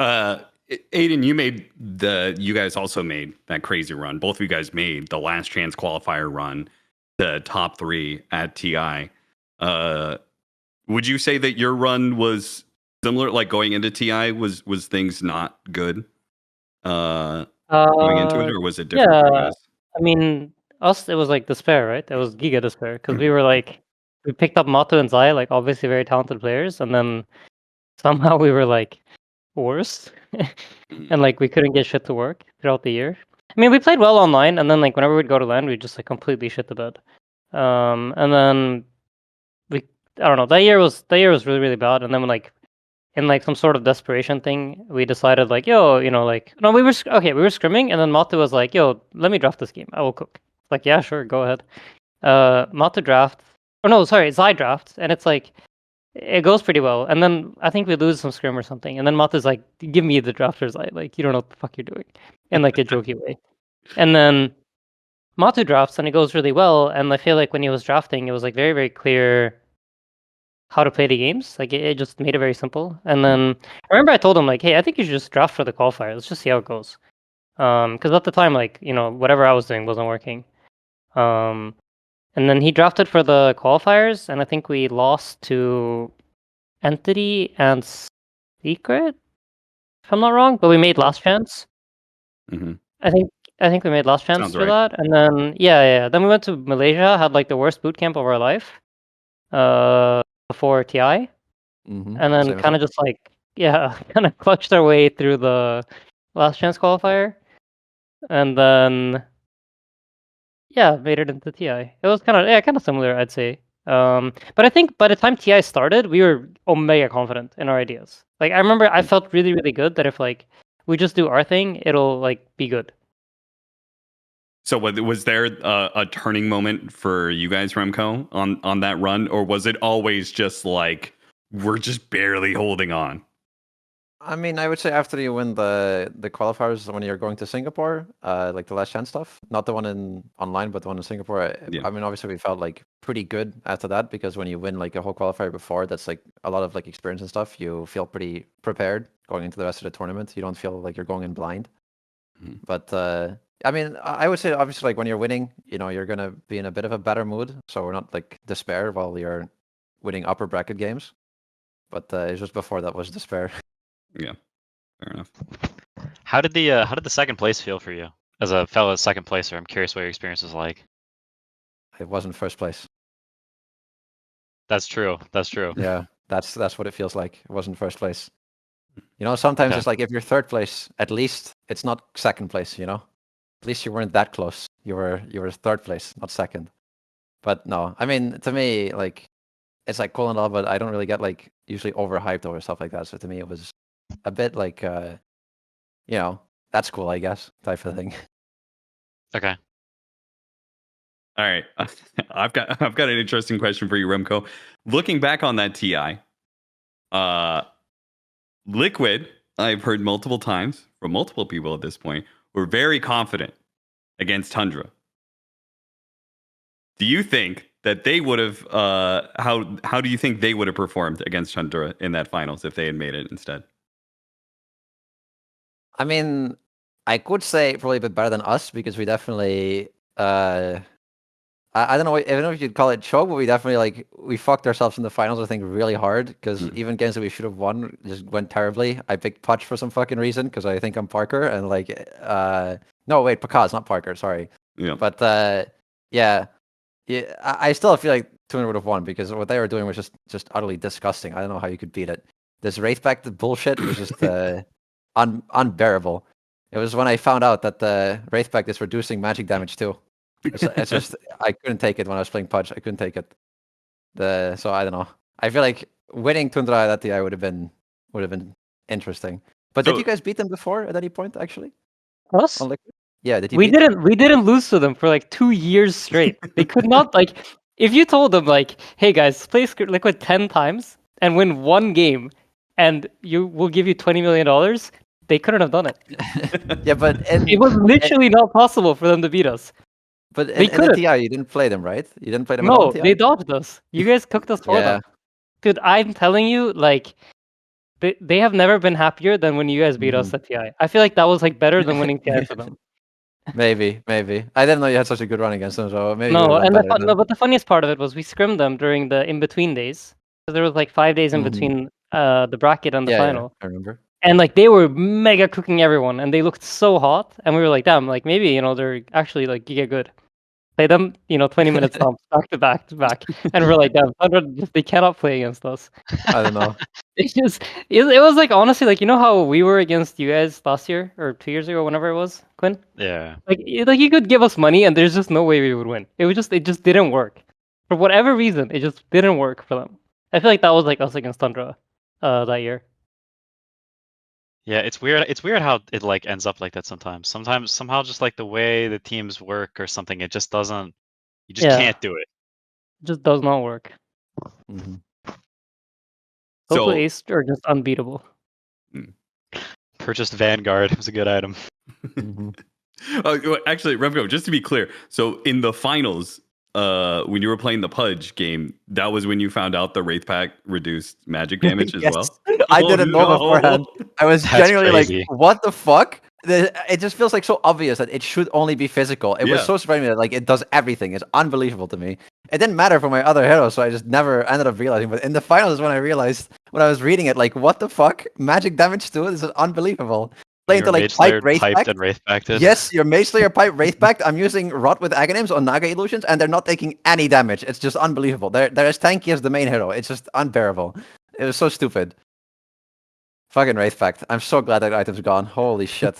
Aiden, you guys also made that crazy run. Both of you guys made the last chance qualifier run, the top 3 at TI. Would you say that your run was similar? Like going into TI, was things not good going into it, or was it different for you Yeah, guys? I mean, us, it was like despair, right? It was giga despair because we were like, we picked up Mato and Zai, like obviously very talented players, and then somehow we were like worse, and like we couldn't get shit to work throughout the year. I mean, we played well online, and then like whenever we'd go to LAN, we just like completely shit the bed. And then I don't know, that year was really really bad, and then like in like some sort of desperation thing, we decided like, yo, like no, we were scrimming, and then Matu was like, yo, let me draft this game. I will cook. Like, yeah, sure, go ahead. Matu drafts. Oh no, sorry, Zai drafts, and it's like it goes pretty well. And then I think we lose some scrim or something, and then Matu's like, give me the drafter, Zai. Like, you don't know what the fuck you're doing, in like a jokey way. And then Matu drafts, and it goes really well. And I feel like when he was drafting, it was like very very clear how to play the games. Like it just made it very simple. And then I remember I told him like, hey, I think you should just draft for the qualifier. Let's just see how it goes. Because at the time, like whatever I was doing wasn't working. And then he drafted for the qualifiers, and I think we lost to Entity and Secret, if I'm not wrong. But we made last chance. Mm-hmm. I think we made last chance Sounds for right. that. And then yeah. Then we went to Malaysia, had like the worst boot camp of our life. Before TI. Mm-hmm. And then kind of just like kind of clutched our way through the last chance qualifier, and then made it into TI. It was kind of similar, I'd say. But I think by the time TI started, we were omega confident in our ideas. Like I remember, I felt really really good that if like we just do our thing, it'll like be good. So was there a turning moment for you guys, Remco, on that run, or was it always just like we're just barely holding on? I mean, I would say after you win the qualifiers when you're going to Singapore, like the last chance stuff, not the one in online, but the one in Singapore. Yeah. I mean, obviously we felt like pretty good after that because when you win like a whole qualifier before, that's like a lot of like experience and stuff. You feel pretty prepared going into the rest of the tournament. You don't feel like you're going in blind. Mhm. But I mean, I would say obviously like when you're winning, you're gonna be in a bit of a better mood. So we're not like despair while you're winning upper bracket games. But it's just before that was despair. Yeah, fair enough. How did the second place feel for you as a fellow second placer? I'm curious what your experience was like. It wasn't first place. That's true. That's true. Yeah, that's what it feels like. It wasn't first place. Sometimes Okay. it's like if you're third place, at least it's not second place. At least you weren't that close. You were third place, not second. But no, I mean, to me, like it's like cool and all, but I don't really get like usually overhyped over stuff like that. So to me, it was a bit like, that's cool, I guess, type of thing. Okay. All right, I've got an interesting question for you, Remco. Looking back on that TI, Liquid, I've heard multiple times from multiple people at this point, were very confident against Tundra. Do you think that they would have? How do you think they would have performed against Tundra in that finals if they had made it instead? I mean, I could say probably a bit better than us because we definitely. I don't know. I don't know if you'd call it choke, but we definitely we fucked ourselves in the finals. I think really hard because even games that we should have won just went terribly. I picked Putch for some fucking reason because I think I'm Parker and no wait, Pakaz, not Parker. Sorry. Yeah. But yeah. I still feel like Tuna would have won because what they were doing was just utterly disgusting. I don't know how you could beat it. This Wraith Pact bullshit was just unbearable. It was when I found out that the Wraith Pact is reducing magic damage too. It's just I couldn't take it when I was playing Pudge. I couldn't take it. So I don't know. I feel like winning Tundra at TI would have been interesting. But did you guys beat them before at any point actually? Us? Yeah, did you? We didn't lose to them for like 2 years straight. They could not if you told them hey guys, play Liquid 10 times and win one game, and we'll give you $20 million. They couldn't have done it. Yeah, but it was literally not possible for them to beat us. But in the TI, you didn't play them, right? You didn't play them at all in TI? They dodged us. You guys cooked us for them. Dude, I'm telling you, they have never been happier than when you guys beat us at TI. I feel like that was better than winning TI for them. Maybe. I didn't know you had such a good run against them, so maybe. No, but the funniest part of it was we scrimmed them during the in-between days. So there was 5 days in between the bracket and the final. Yeah, I remember. And they were mega cooking everyone, and they looked so hot, and we were like, damn, maybe they're actually giga good. Play them, 20 minutes back to back, and we're like, damn, 100, they cannot play against us. I don't know. It was honestly how we were against you guys last year or 2 years ago, whenever it was, Quinn. Yeah. You could give us money, and there's just no way we would win. It just didn't work for whatever reason. It just didn't work for them. I feel like that was us against Tundra, that year. Yeah, it's weird. It's weird how it ends up like that sometimes. Sometimes somehow just the way the teams work or something, it just doesn't. You just can't do it. It just does not work. Mm-hmm. Hopefully, Ace are just unbeatable. Purchased Vanguard. It was a good item. Actually, Remco, just to be clear, so in the finals, when you were playing the Pudge game, that was when you found out the Wraith Pact reduced magic damage as well? I didn't know beforehand. I was genuinely crazy. what the fuck? It just feels so obvious that it should only be physical. It was so surprising that it does everything. It's unbelievable to me. It didn't matter for my other heroes, so I just never ended up realizing. But in the finals, when I realized, when I was reading it, what the fuck? Magic damage to it? This is unbelievable. Playing to pipe Wraith Pact. And Wraith Pacted. Yes, your Mage Slayer pipe Wraith Pact. I'm using Rot with Aghanims on Naga Illusions, and they're not taking any damage. It's just unbelievable. They're as tanky as the main hero. It's just unbearable. It was so stupid. Fucking Wraith Pact. I'm so glad that item's gone. Holy shit.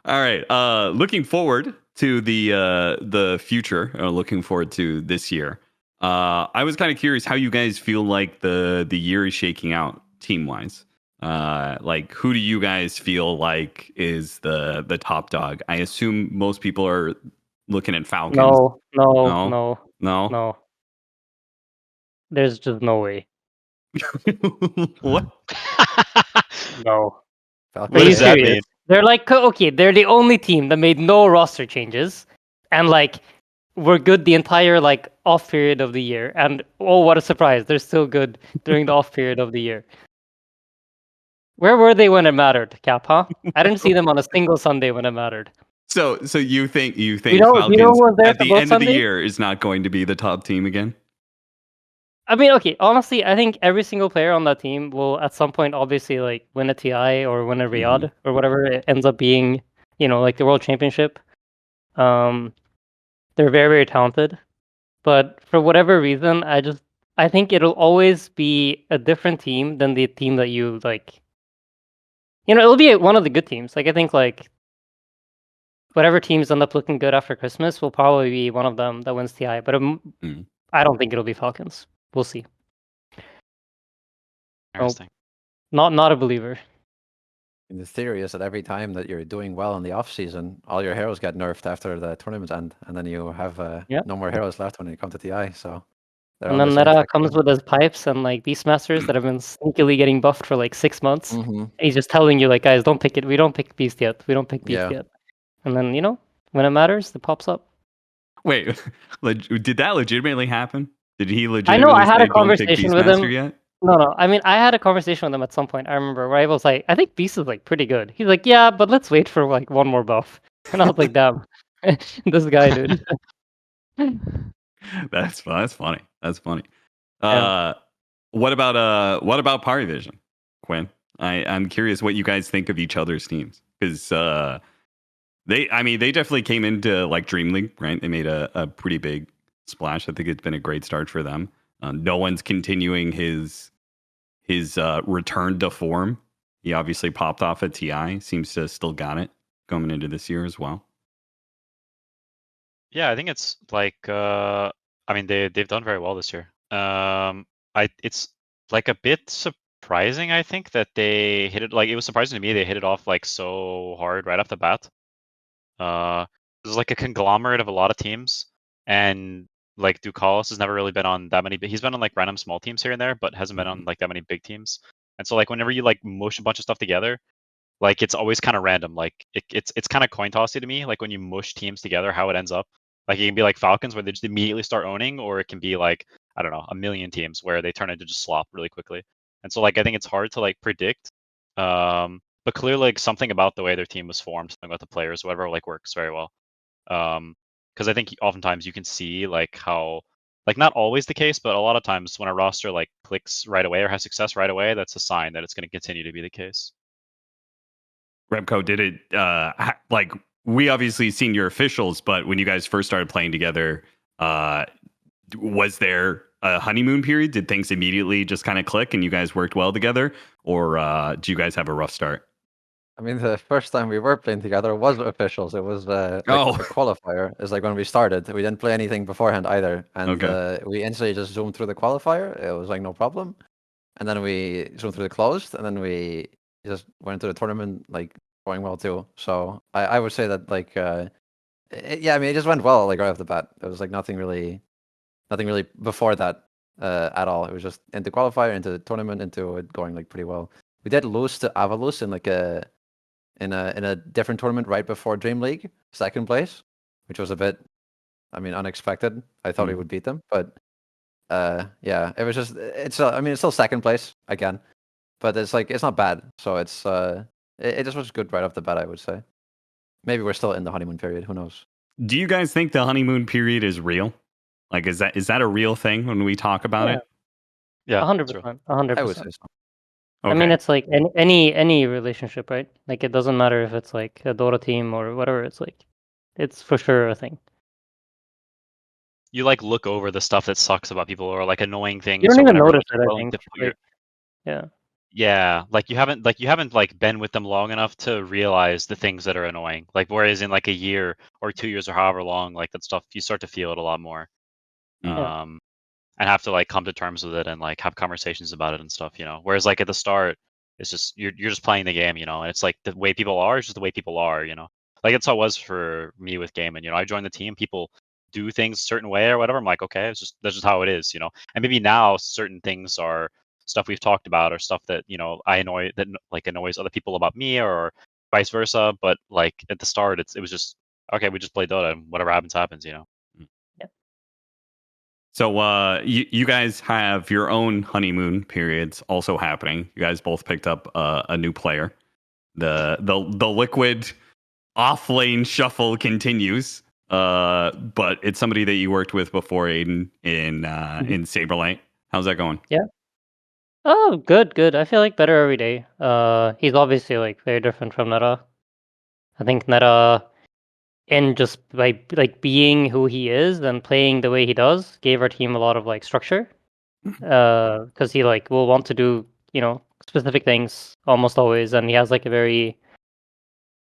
All right. Looking forward to the future. Looking forward to this year. I was kind of curious how you guys feel like the year is shaking out team wise. Who do you guys feel like is the top dog? I assume most people are looking at Falcons. No. There's just no way. What? No. Falcons. What does that mean? They're okay, they're the only team that made no roster changes, and we're good the entire off period of the year. And oh, what a surprise! They're still good during the off period of the year. Where were they when it mattered, Cap? Huh? I didn't see them on a single Sunday when it mattered. So you think Falcons at the end of the year is not going to be the top team again? I mean, okay, honestly, I think every single player on that team will at some point obviously win a TI or win a Riyadh or whatever it ends up being, the World Championship. They're very, very talented. But for whatever reason, I think it'll always be a different team than the team that you it'll be one of the good teams. I think whatever teams end up looking good after Christmas will probably be one of them that wins TI. But I don't think it'll be Falcons. We'll see. Interesting. Not a believer. And the theory is that every time that you're doing well in the off season, all your heroes get nerfed after the tournament end, and then you have Yeah. no more heroes left when you come to TI. So they're And on then the same Neta track comes again. with his pipes and like Beastmasters that have been sneakily getting buffed for like 6 months. Mm-hmm. He's just telling you like, guys, don't pick it. We don't pick Beast yet. We don't pick Beast Yeah. yet. And then when it matters, it pops up. Wait, did that legitimately happen? Did he I know legitimately I had say a don't pick conversation with Beastmaster him. yet? No. I mean, I had a conversation with him at some point. I remember where I was like, I think Beast is like pretty good. He's like, yeah, but let's wait for like one more buff. And I was like, damn, this guy, dude. That's funny. That's funny. Yeah. What about Party Vision, Quinn? I'm curious what you guys think of each other's teams, because they definitely came into like Dream League, right? They made a pretty big splash. I think it's been a great start for them. No one's continuing his return to form. He obviously popped off at TI. Seems to still got it coming into this year as well. Yeah, I think it's like I mean they've done very well this year. It's like a bit surprising, I think, that they hit it. Like, it was surprising to me they hit it off like so hard right off the bat. There's like a conglomerate of a lot of teams, and like Ducalis has never really been on that many. He's been on like random small teams here and there, but hasn't been on like that many big teams. And so like whenever you like mush a bunch of stuff together, like it's always kind of random. Like it's kind of coin tossy to me. Like when you mush teams together, how it ends up. Like it can be like Falcons where they just immediately start owning, or it can be like, I don't know, a million teams where they turn into just slop really quickly. And so like I think it's hard to like predict. But clearly like something about the way their team was formed, something about the players, whatever, like works very well. Because I think oftentimes you can see like how, like, not always the case, but a lot of times when a roster like clicks right away or has success right away, that's a sign that it's going to continue to be the case. Remco, did it like, we obviously seen your officials, but when you guys first started playing together, was there a honeymoon period? Did things immediately just kind of click and you guys worked well together, or do you guys have a rough start? I mean, the first time we were playing together was officials. It was like Oh. a qualifier. It's like when we started, we didn't play anything beforehand either, and Okay. we instantly just zoomed through the qualifier. It was like no problem, and then we zoomed through the closed, and then we just went into the tournament like going well too. So I would say that like yeah, I mean, it just went well like right off the bat. There was like nothing really before that at all. It was just into qualifier, into the tournament, into it going like pretty well. We did lose to Avalus in like in a different tournament right before Dream League, second place, which was a bit, I mean, unexpected. I thought we would beat them, but yeah, it was just I mean, it's still second place again, but it's like it's not bad. So it's it just was good right off the bat, I would say. Maybe we're still in the honeymoon period. Who knows? Do you guys think the honeymoon period is real? Like, is that a real thing when we talk about it? Yeah, 100%. I would 100%. say so. Okay. I mean, it's like any relationship, right? Like, it doesn't matter if it's like a Dota team or whatever. It's like, it's for sure a thing. You like look over the stuff that sucks about people, or like annoying things. You don't or even whatever, notice like, it, I willing think. to put your- Like, yeah. Yeah, like you haven't like been with them long enough to realize the things that are annoying. Like, whereas in like a year or 2 years or however long, like that stuff, you start to feel it a lot more. Yeah. And have to like come to terms with it and like have conversations about it and stuff, you know. Whereas like at the start, it's just you're just playing the game, you know, and it's like the way people are is just the way people are, you know. Like that's how it was for me with gaming, you know. I joined the team, people do things a certain way or whatever. I'm like, okay, that's just how it is, you know. And maybe now certain things are stuff we've talked about or stuff that, you know, like annoys other people about me or vice versa. But like at the start, it was just okay, we just play Dota and whatever happens, you know. So you guys have your own honeymoon periods also happening. You guys both picked up a new player. The liquid off lane shuffle continues. But it's somebody that you worked with before, Aiden, in Saberlight. How's that going? Yeah. Oh, good. I feel like better every day. He's obviously like very different from Neta. I think Neta, and just by like being who he is and playing the way he does, gave our team a lot of like structure. Because he like will want to do specific things almost always, and he has like a very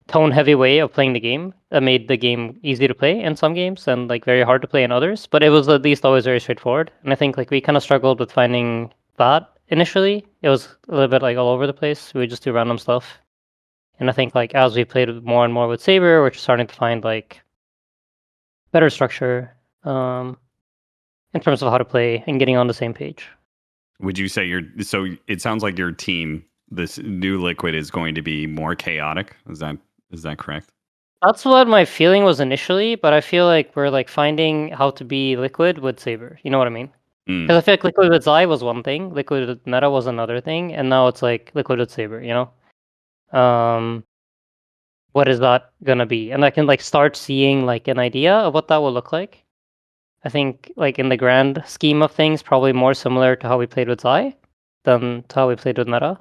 tone heavy way of playing the game that made the game easy to play in some games and like very hard to play in others. But it was at least always very straightforward. And I think like we kind of struggled with finding that initially. It was a little bit like all over the place. We would just do random stuff. And I think like as we played more and more with Saber, we're starting to find like better structure in terms of how to play and getting on the same page. Would you say so it sounds like your team, this new Liquid, is going to be more chaotic? Is that correct? That's what my feeling was initially, but I feel like we're like finding how to be Liquid with Saber. You know what I mean? Because I feel like Liquid with Zai was one thing, Liquid with Meta was another thing, and now it's like Liquid with Saber, you know? What is that gonna be? And I can like start seeing like an idea of what that will look like. I think like in the grand scheme of things, probably more similar to how we played with Zai than to how we played with Meta.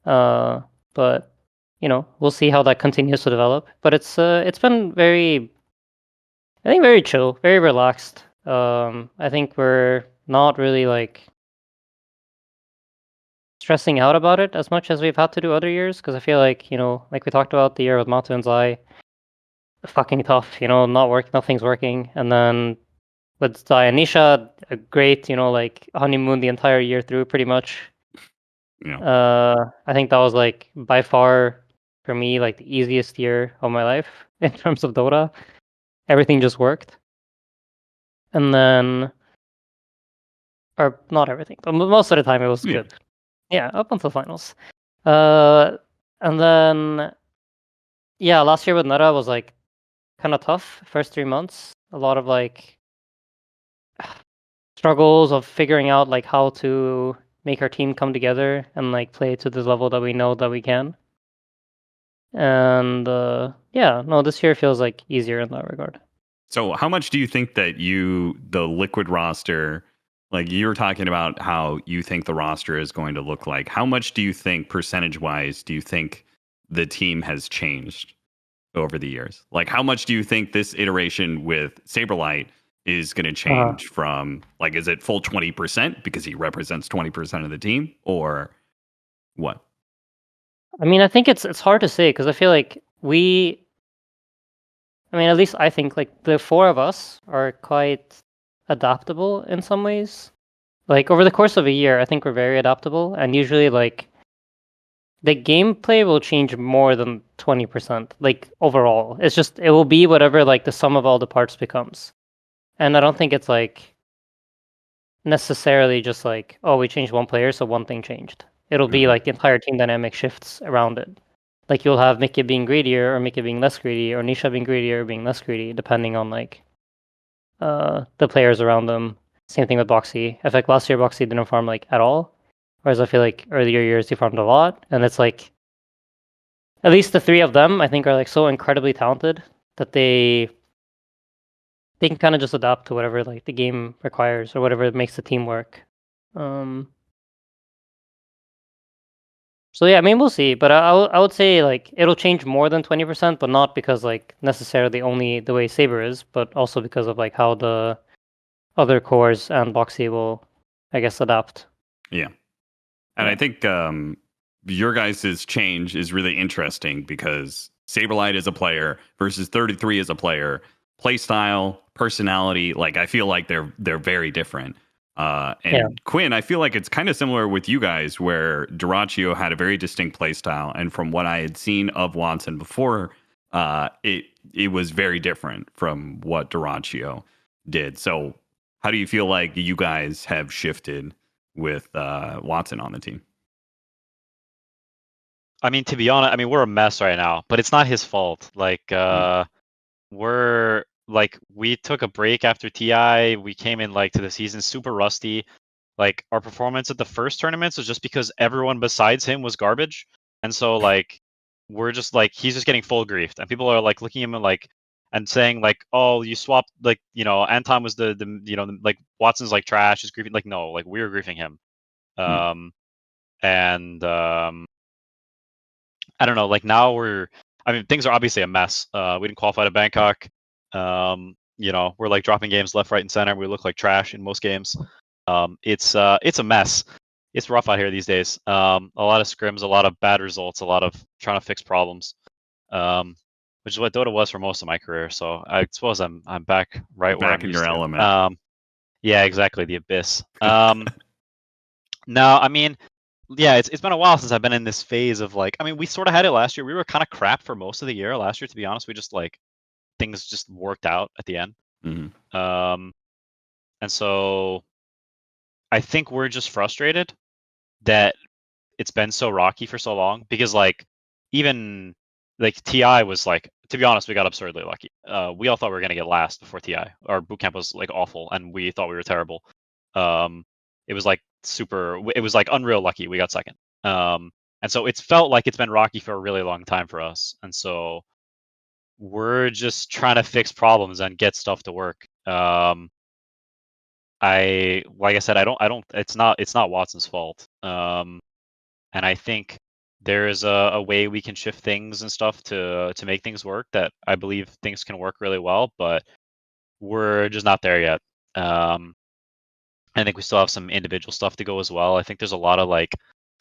But you know, we'll see how that continues to develop. But it's been very, I think, very chill, very relaxed. I think we're not really like stressing out about it as much as we've had to do other years, because I feel like, you know, like we talked about the year with Matu and Zai, fucking tough, you know, nothing's working. And then with Zai and Nisha, a great, you know, like honeymoon the entire year through pretty much. Yeah. I think that was like by far for me like the easiest year of my life in terms of Dota. Everything just worked. And then, or not everything, but most of the time it was good. Yeah, up until finals. And then, yeah, last year with Nara was like kind of tough. First 3 months, a lot of like struggles of figuring out like how to make our team come together and like play to the level that we know that we can. And yeah, no, this year feels like easier in that regard. So how much do you think that the Liquid roster, like you were talking about how you think the roster is going to look like, how much do you think percentage-wise do you think the team has changed over the years? Like how much do you think this iteration with Saberlight is going to change from, like, is it full 20% because he represents 20% of the team, or what? I mean, I think it's hard to say because I feel like I mean, at least I think like the four of us are quite adaptable in some ways. Like over the course of a year, I think we're very adaptable, and usually like the gameplay will change more than 20%. Like overall, it's just it will be whatever like the sum of all the parts becomes, and I don't think it's like necessarily just like, oh, we changed one player, so one thing changed. It'll be like the entire team dynamic shifts around it. Like you'll have Mickey being greedier or Mickey being less greedy or Nisha being greedier or being less greedy, depending on like the players around them. Same thing with Boxy. I feel like last year Boxy didn't farm like at all. Whereas I feel like earlier years he farmed a lot. And it's like at least the three of them I think are like so incredibly talented that they can kind of just adapt to whatever like the game requires or whatever makes the team work. So yeah, I mean we'll see, but I would say like it'll change more than 20%, but not because like necessarily only the way Saber is, but also because of like how the other cores and Boxy will, I guess, adapt. Yeah, and I think your guys' change is really interesting because Saberlight is a player versus 33 is a player. Play style, personality, like I feel like they're very different. Quinn, I feel like it's kind of similar with you guys, where Duraccio had a very distinct play style, and from what I had seen of Watson before, it was very different from what Duraccio did. So, how do you feel like you guys have shifted with Watson on the team? I mean, to be honest, I mean we're a mess right now, but it's not his fault. Like we're like we took a break after TI. We came in like to the season super rusty. Like our performance at the first tournaments was just because everyone besides him was garbage, and so like we're just like he's just getting full griefed, and people are like looking at him and like and saying like, oh, you swapped, like, you know, Anton was the you know, like Watson's like trash, is griefing. Like no, like we were griefing him. And I don't know, like now I mean, things are obviously a mess. We didn't qualify to Bangkok. You know, we're like dropping games left, right, and center. We look like trash in most games. It's a mess. It's rough out here these days. A lot of scrims, a lot of bad results, a lot of trying to fix problems. Which is what Dota was for most of my career. So I suppose I'm back right where I'm in your element. Yeah, exactly, the abyss. No, I mean, yeah, it's been a while since I've been in this phase of like, I mean, we sort of had it last year. We were kind of crap for most of the year last year, to be honest. We just like things just worked out at the end. Mm-hmm. And so I think we're just frustrated that it's been so rocky for so long because like even like TI was like, to be honest, we got absurdly lucky. We all thought we were gonna get last before TI. Our bootcamp was like awful, and we thought we were terrible. It was like it was like unreal lucky. We got second. And so it's felt like it's been rocky for a really long time for us, and so we're just trying to fix problems and get stuff to work. Like I said, I don't. It's not Watson's fault. And I think there is a way we can shift things and stuff to make things work. That I believe things can work really well, but we're just not there yet. I think we still have some individual stuff to go as well. I think there's a lot of like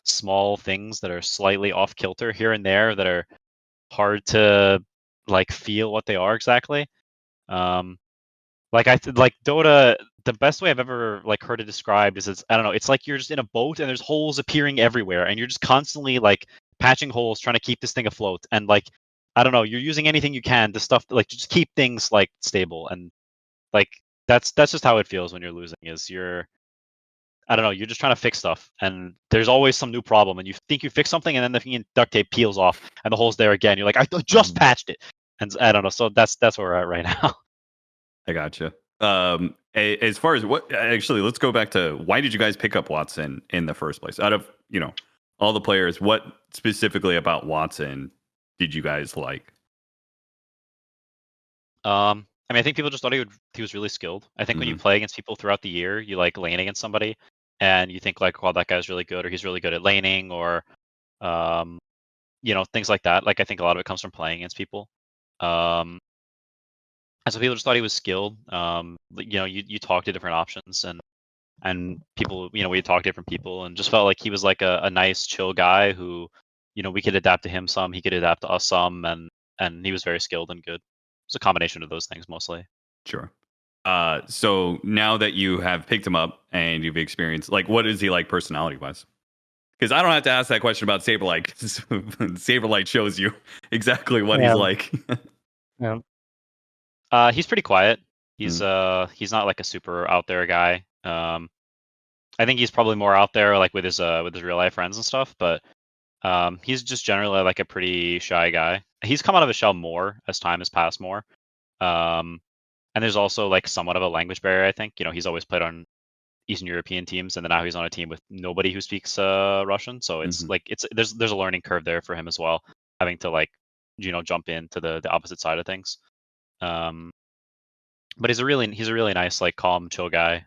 small things that are slightly off kilter here and there that are hard to like feel what they are exactly. Like like Dota, the best way I've ever like heard it described is I don't know, it's like you're just in a boat and there's holes appearing everywhere and you're just constantly like patching holes trying to keep this thing afloat and like I don't know, you're using anything you can to stuff like just keep things like stable and like that's just how it feels when you're losing is I don't know, you're just trying to fix stuff and there's always some new problem and you think you fix something and then the duct tape peels off and the hole's there again. You're like, I just patched it. And I don't know, so that's where we're at right now. I gotcha. As far as what, actually, let's go back to why did you guys pick up Watson in the first place? Out of all the players, what specifically about Watson did you guys like? I mean, I think people just thought he was really skilled. I think when you play against people throughout the year, you like lane against somebody, and you think like, "Well, that guy's really good," or "He's really good at laning," or things like that. Like I think a lot of it comes from playing against people. And so people just thought he was skilled. You talk to different options and people, we talked to different people and just felt like he was like a nice, chill guy who, we could adapt to him some, he could adapt to us some, and he was very skilled and good. It's a combination of those things mostly. Sure. So now that you have picked him up and you've experienced, like, what is he like personality wise? Because I don't have to ask that question about Saberlight. Saberlight shows you exactly what he's like. Yeah. He's pretty quiet. He's not like a super out there guy. I think he's probably more out there like with his real life friends and stuff, but he's just generally like a pretty shy guy. He's come out of his shell more as time has passed more. And there's also like somewhat of a language barrier, I think. He's always played on Eastern European teams, and then now he's on a team with nobody who speaks Russian. So it's like there's a learning curve there for him as well, having to like jump into the opposite side of things. But he's a really nice, like calm, chill guy.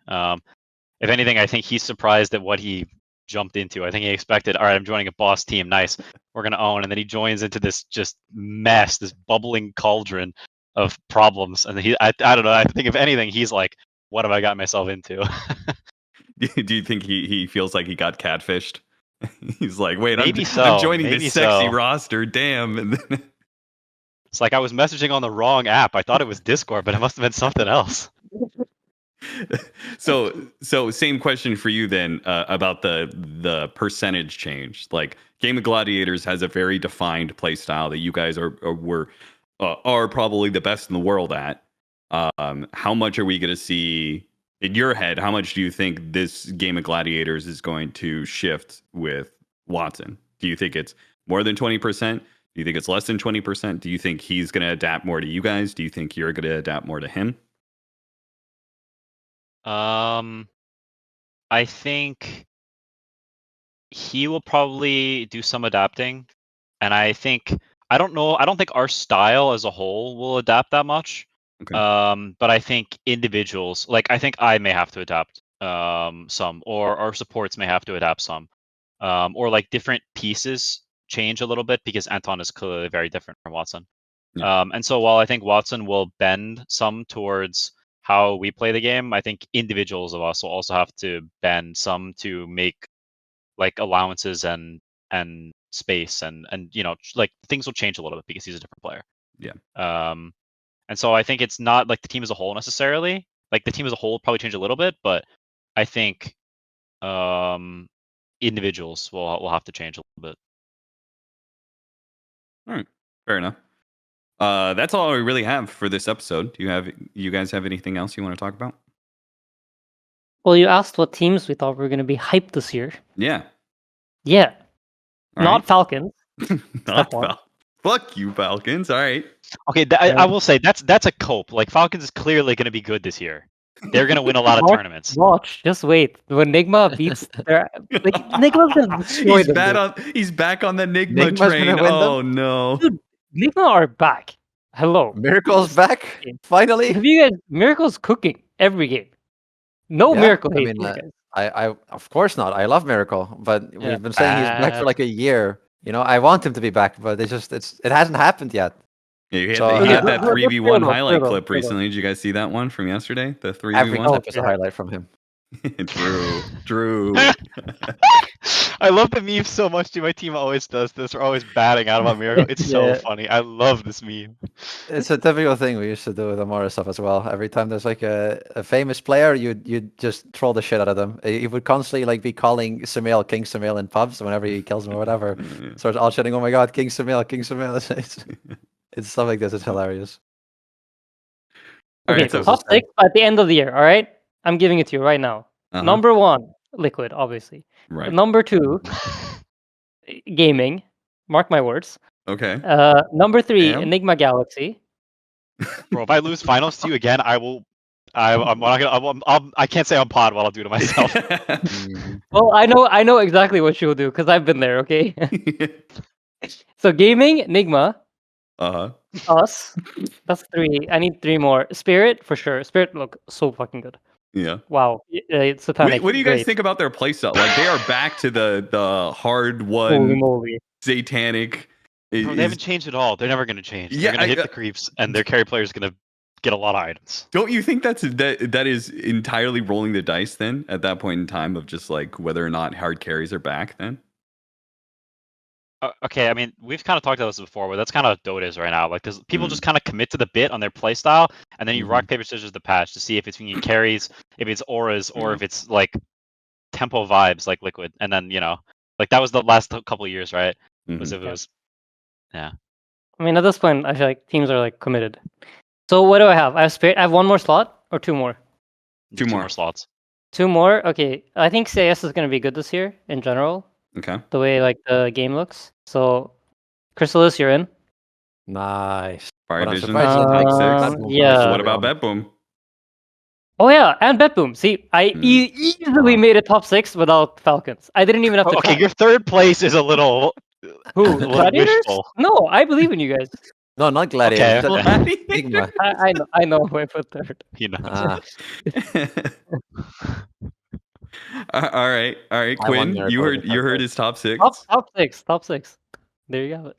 If anything, I think he's surprised at what he jumped into. I think he expected, all right, I'm joining a boss team, nice, we're gonna own, and then he joins into this just mess, this bubbling cauldron of problems. And I don't know. I think if anything, he's like, what have I got myself into? Do you think he feels like he got catfished? He's like, wait, maybe I'm joining maybe this sexy so. roster, damn. And then it's like I was messaging on the wrong app. I thought it was Discord, but it must have been something else. So same question for you then about the percentage change. Like Game of Gladiators has a very defined play style that you guys are probably the best in the world at. How much are we going to see in your head? How much do you think this Game of Gladiators is going to shift with Watson? Do you think it's more than 20%? Do you think it's less than 20%? Do you think he's going to adapt more to you guys? Do you think you're going to adapt more to him? I think he will probably do some adapting, and I don't know. I don't think our style as a whole will adapt that much. Okay. But I think individuals, like I think I may have to adapt some, or our supports may have to adapt some, or like different pieces change a little bit because Anton is clearly very different from Watson. Yeah. And so while I think Watson will bend some towards how we play the game, I think individuals of us will also have to bend some to make like allowances and space and like things will change a little bit because he's a different player. Yeah. And so I think it's not like the team as a whole necessarily. Like the team as a whole will probably change a little bit, but I think individuals will have to change a little bit. All right, fair enough. That's all we really have for this episode. Do you guys have anything else you want to talk about? Well, you asked what teams we thought were going to be hyped this year. Yeah. Yeah, All not right. Falcons. Not one. Fuck you, Falcons. All right. Okay, I will say that's a cope. Like Falcons is clearly going to be good this year. They're going to win a lot of tournaments. Watch, just wait. When Nigma beats their Nigma's gonna destroy he's them. He's back on the Nigma Nigma's train. gonna win Oh them? no. Dude, Nigma are back. Hello. Miracle's back finally. Have you guys Miracle's cooking every game? No Yeah, Miracle I hate mean, these guys. I of course not. I love Miracle, but Yeah. we've been saying he's back for Bad. like a year. You know, I want him to be back, but it hasn't happened yet. Yeah, he had, So, he had yeah. that Let's 3v1 fair highlight enough, clip fair enough. recently. Did you guys see that one from yesterday? The Every 3v1? clip is a yeah. highlight from him. Drew. I love the meme so much, dude. My team always does this. We're always batting out about Miracle. It's so Yeah. funny. I love this meme. It's a typical thing we used to do with Amar stuff as well. Every time there's like a famous player, you'd just troll the shit out of them. He would constantly like be calling Sumail King Sumail in pubs whenever he kills him or whatever. So it's all shitting, oh my god, King Sumail, King Sumail. It's stuff like this. It's hilarious. All Okay, right, so- top 6 at the end of the year. All right, I'm giving it to you right now. Uh-huh. Number 1, Liquid, obviously. Right. Number 2, Gaming. Mark my words. Okay. Number 3, Damn. Enigma Galaxy. Bro, if I lose finals to you again, I will. I'm not gonna. I can't say on pod what I'll do to myself. Well, I know exactly what she will do because I've been there. Okay. So Gaming, Enigma, uh-huh. us. That's 3. I need 3 more. Spirit for sure. Spirit look so fucking good. Yeah. Wow. It's Satanic. What do you guys Great. think about their playstyle? Like they are back to the hard Holy one moly. satanic. Bro, they haven't changed at all. They're never gonna change. Yeah, They're gonna hit the creeps, and their carry player is gonna get a lot of items. Don't you think that is entirely rolling the dice then at that point in time of just like whether or not hard carries are back then? Okay, I mean, we've kind of talked about this before, but that's kind of Dota is right now. Like, people Mm. just kind of commit to the bit on their playstyle, and then you Mhm. rock paper scissors the patch to see if it's being carries, if it's auras, or Yeah. if it's like tempo vibes like Liquid. And then like that was the last couple of years, right? Was Mhm. if it was, yeah. I mean, at this point, I feel like teams are like committed. So what do I have? I have Spirit. I have 1 more slot or 2 more. Two more. more slots. 2 more. Okay. I think CS is going to be good this year in general. Okay. The way like the game looks. So, Chrysalis, you're in. Nice. Fire But I'm Vision, surprised top that- 6. that won't yeah. be So what on. about Bet Boom? Oh yeah, and Betboom. See, I Hmm. easily made a top 6 without Falcons. I didn't even have to. Okay, try. your third place is a little. Who? a little Gladiators? wishful. No, I believe in you guys. No, not Gladiators. Okay. that- Enigma. I know who I put third. Ah, All right, I Quinn. won You Miracle heard with that heard pick. his top 6. Top six. There you have it.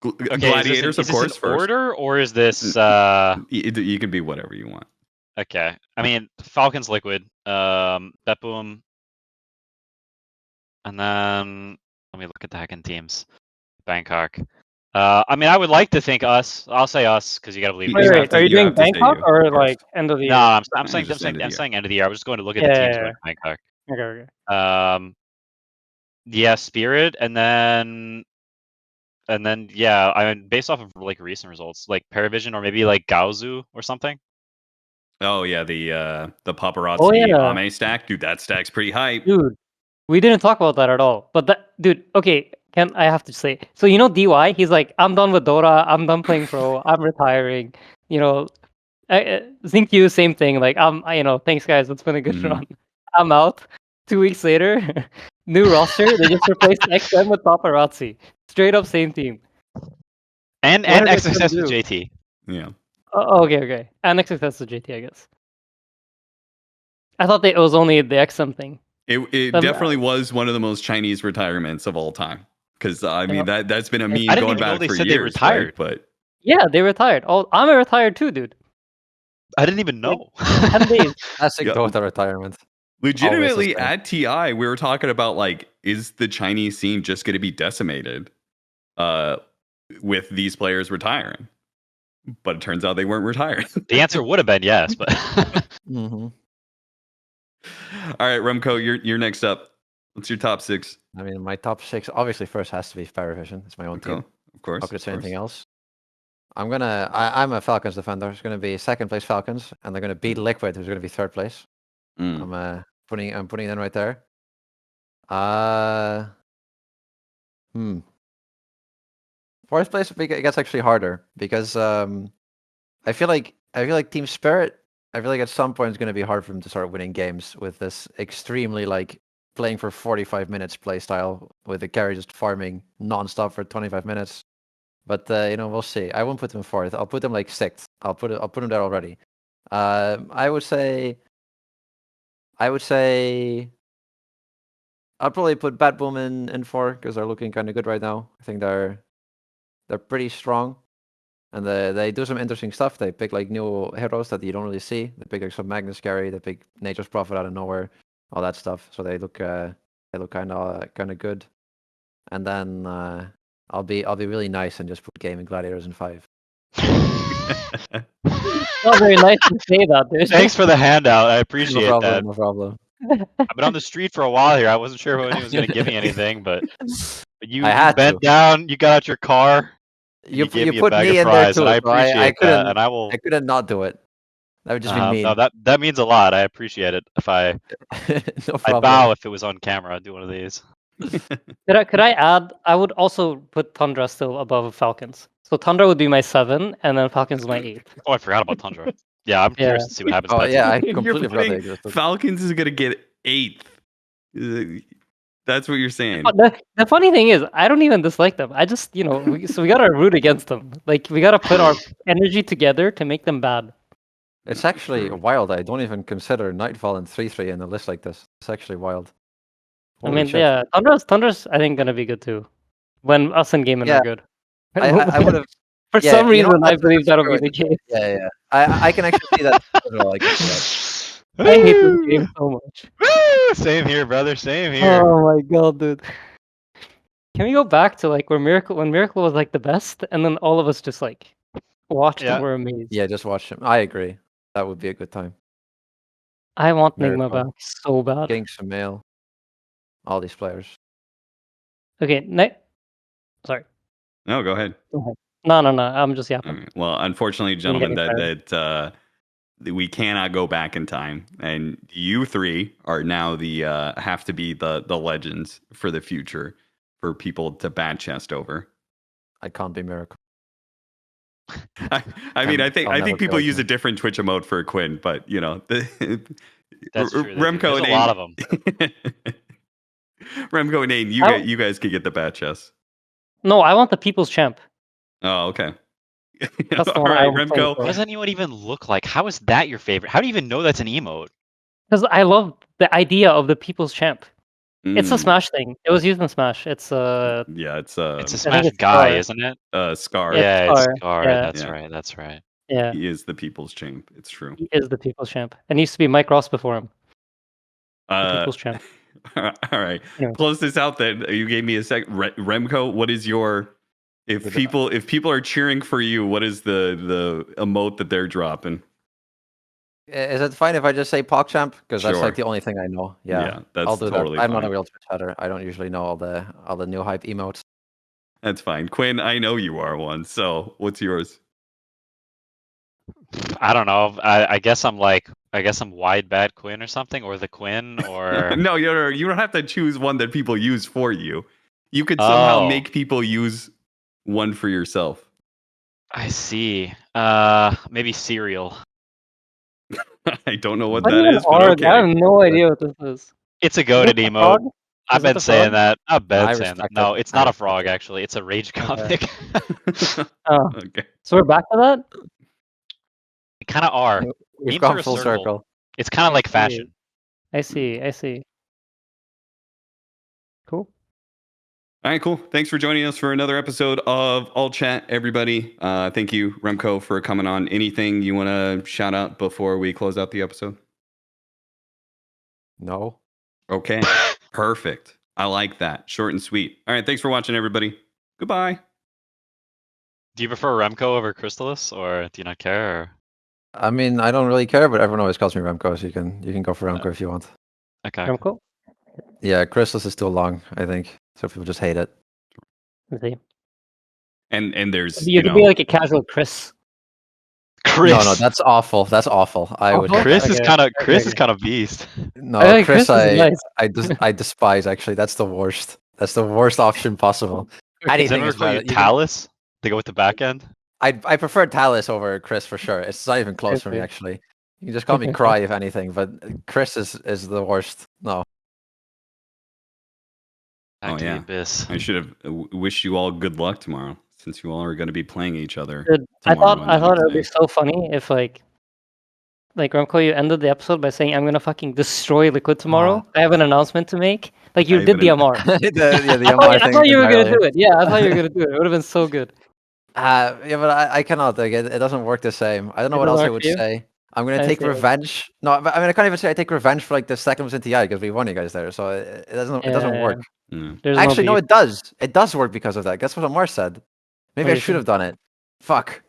Okay, Gladiators, is this of course. in First, order, or is this you can be whatever you want. okay? I mean, Falcons Liquid, Betboom, and then let me look at the heckin' teams. Bangkok. I mean, I would like to think us. I'll say us because you gotta believe. You have Wait, to- are you you doing have to say Bangkok you or first. like end of the year? No, I'm Yeah, saying just end of the year. end of the year. I was just going to look at the Yeah, teams yeah, going to Bangkok. Okay. Yeah, Spirit, and then yeah, I mean, based off of like recent results, like Paravision or maybe like Gaozu or something. Oh yeah, the paparazzi Oh, yeah. Ame stack, dude. That stack's pretty hype. Dude, we didn't talk about that at all. But that, dude, okay, I have to say. So you know DY, he's like, I'm done with Dota. I'm done playing pro. I'm retiring. You know, Think you same thing. Like thanks guys. It's been a good Mhm. run. I'm out. 2 weeks later, new roster. They just replaced XM with paparazzi. Straight up same team. And What are they XXS gonna with do? JT. Yeah. Oh, okay. And XXS to JT, I guess. I thought it was only the XM thing. It Um, definitely was one of the most Chinese retirements of all time. Because I mean that's been a meme I didn't going even know back they for said they years. retired. Right? But Yeah, they retired. Oh, I'm a retired too, dude. I didn't even know. 10 days. classic Yeah. Dota retirement. legitimately Always at TI, we were talking about like, is the Chinese scene just going to be decimated with these players retiring? But it turns out they weren't retired. The answer would have been yes, but Mm-hmm. All right, Remco, you're next up. What's your top 6? I mean, my top 6 obviously first has to be Fire Vision. It's my own Okay, team. of course. Not going to say of course. anything else. I'm a Falcons defender. It's going to be second place Falcons, and they're going to beat Liquid, who's going to be third place. Mm. I'm putting it in right there. Fourth place it gets actually harder because I feel like Team Spirit. I feel like at some point it's going to be hard for them to start winning games with this extremely like playing for 45 minutes play style with the carry just farming non-stop for 25 minutes. But we'll see. I won't put them fourth. I'll put them like sixth. I'll put them there already. I would say I'll probably put Bad Boom in 4 because they're looking kind of good right now. I think they're pretty strong. And they do some interesting stuff. They pick like new heroes that you don't really see. They pick like some Magnus carry. They pick Nature's Prophet out of nowhere, all that stuff. So they look kind of good. And then I'll be really nice and just put Gaming Gladiators in 5. Not very nice to say that, dude. Thanks for the handout. I No appreciate problem. that. No problem. I've been on the street for a while here. I wasn't sure if anyone was going to give me anything, but you I had bent to. down, you got out your car, and You gave me a put bag me of in there fries, too. and I So I appreciate couldn't that. And I will. I couldn't not do it. That would just be mean. No, that means a lot. I appreciate it. If I No I problem. bow if it was on camera. I'd do one of these. Could I add? I would also put Tundra still above Falcons. So Tundra would be my 7, and then Falcons is my 8. Oh, I forgot about Tundra. Yeah, I'm curious Yeah. to see what happens. Oh to that yeah, I You're completely forgot they putting existed. Falcons is gonna get 8th. That's what you're saying. The funny thing is, I don't even dislike them. I just, we gotta root against them. Like, we gotta put our energy together to make them bad. It's actually True. wild. I don't even consider Nightfall and 3-3 in a list like this. It's actually wild. I Holy mean, shit. yeah, Tundra's I think gonna be good too. When us and Gaiman Yeah, are good. I would have. For Yeah, some you know reason, what? I believe that'll be That's the case. Yeah. I can actually see that as well. I can see that. I hate this game so much. Woo! Same here, brother. Same here. Oh my god, dude. Can we go back to like when Miracle was like the best, and then all of us just like watched Yeah. and were amazed. Yeah, just watch him. I agree. That would be a good time. I want Nigma Miracle. back so bad. Getting some mail. All these players. Okay, sorry. No, go ahead. No. I'm just yapping. All right. Well, unfortunately, gentlemen, getting that we cannot go back in time, and you 3 are now the have to be the legends for the future for people to bat chest over. I can't be Miracle. I mean, I I'll think never people be use like a different Twitch emote for Quinn, but That's true. Remco There's and a lot of them. Remco and Nate, you guys could get the bat chest. No, I want the People's Champ. Oh, okay. That's the All one right, I was Remco. What does anyone even look like? How is that your favorite? How do you even know that's an emote? Because I love the idea of the People's Champ. It's a Mm, Smash thing. It was used in Smash. It's yeah, it's It's a I think Smash it's guy, Scar. isn't it? Scar. Yeah, Yeah, it's Scar. Scar. Yeah. That's Yeah. right. That's right. Yeah, He is the people's champ. It's true. he is the People's Champ, and he used to be Mike Ross before him. The People's Champ. All right. Anyway. Close this out then. You gave me a sec. Remco, what is your if people are cheering for you, what is the emote that they're dropping? Is it fine if I just say PogChamp? Because that's Sure. like the only thing I know. Yeah, that's I'll do totally that. I'm not fine. a real Twitch header. I don't usually know all the new hype emotes. That's fine. Quinn, I know you are one. So what's yours? I don't know. I guess I'm wide bad Quinn or something, or the Quinn, or No, you don't have to choose one that people use for you. You could somehow make people use one for yourself. I see. Maybe cereal. I don't know what What that even is, but are- okay. I have no idea what this is. It's a Is goated it a emote. frog? I've Is it been a saying frog? that. I've been I saying that. respect No, it. it's I not a respect frog. it. Actually, it's a rage comic. Oh, Okay. so we're back to that. They kind of are. We've Memes gone are a full circle. It's kind of like fashion. I see. Cool. All right, cool. Thanks for joining us for another episode of All Chat, everybody. Thank you, Remco, for coming on. Anything you want to shout out before we close out the episode? No. Okay, perfect. I like that. Short and sweet. All right, thanks for watching, everybody. Goodbye. Do you prefer Remco over Crystalis, or do you not care? Or... I mean, I don't really care, but everyone always calls me Remco, so you can go for Remco if you want. Okay. Remco? Yeah, Christmas is too long, I think. So people just hate it. Let's see. And there's You could be like a casual Chris. Chris. No, that's awful. That's awful. I would hate Chris that. is Okay, kind of okay, Chris is okay. kind of beast. No, I think Chris, Chris is nice. I despise actually. That's the worst. That's the worst option possible. Okay. Anything Does is anyone call you better. You can- Talus? They go with the back end. I prefer Talus over Chris for sure. It's not even close for me Okay. actually. You can just call me Cry if anything, but Chris is the worst. No. Back Oh, to yeah. the abyss. I should have wished you all good luck tomorrow, since you all are going to be playing each other. Dude, I tomorrow thought and I the thought it next would be day. so funny if like Remco, you ended the episode by saying I'm gonna fucking destroy Liquid tomorrow. I have an announcement to make. Like you I did the haven't- Amar. the Amar I thing thought you were gonna entirely. do it. Yeah, I thought you were gonna do it. It would have been so good. Yeah, but I cannot. Like, it doesn't work the same. I don't know It what doesn't else I work would for you? say. I'm gonna I take see. revenge. No, but I mean, I can't even say I take revenge for like the second was in TI because we won you guys there. So it doesn't Yeah, work. Yeah. There's Actually, no, beef. it does. It does work because of that. That's what Amar said. Maybe What I do you should have think? done it. Fuck.